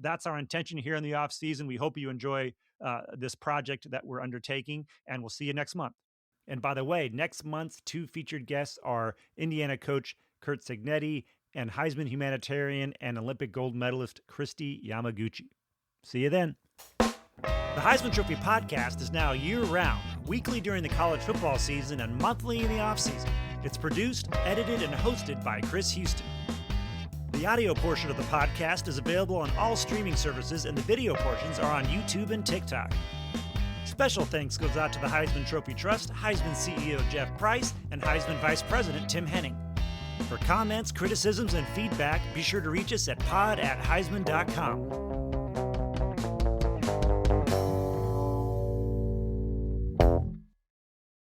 that's our intention here in the off season. We hope you enjoy this project that we're undertaking, and we'll see you next month. And by the way, next month's 2 featured guests are Indiana coach Curt Cignetti and Heisman Humanitarian and Olympic gold medalist Kristi Yamaguchi. See you then. The Heisman Trophy podcast is now year-round, weekly during the college football season and monthly in the offseason. It's produced, edited, and hosted by Chris Houston. The audio portion of the podcast is available on all streaming services, and the video portions are on YouTube and TikTok. Special thanks goes out to the Heisman Trophy Trust, Heisman CEO Jeff Price, and Heisman Vice President Tim Henning. For comments, criticisms, and feedback, be sure to reach us at pod@heisman.com.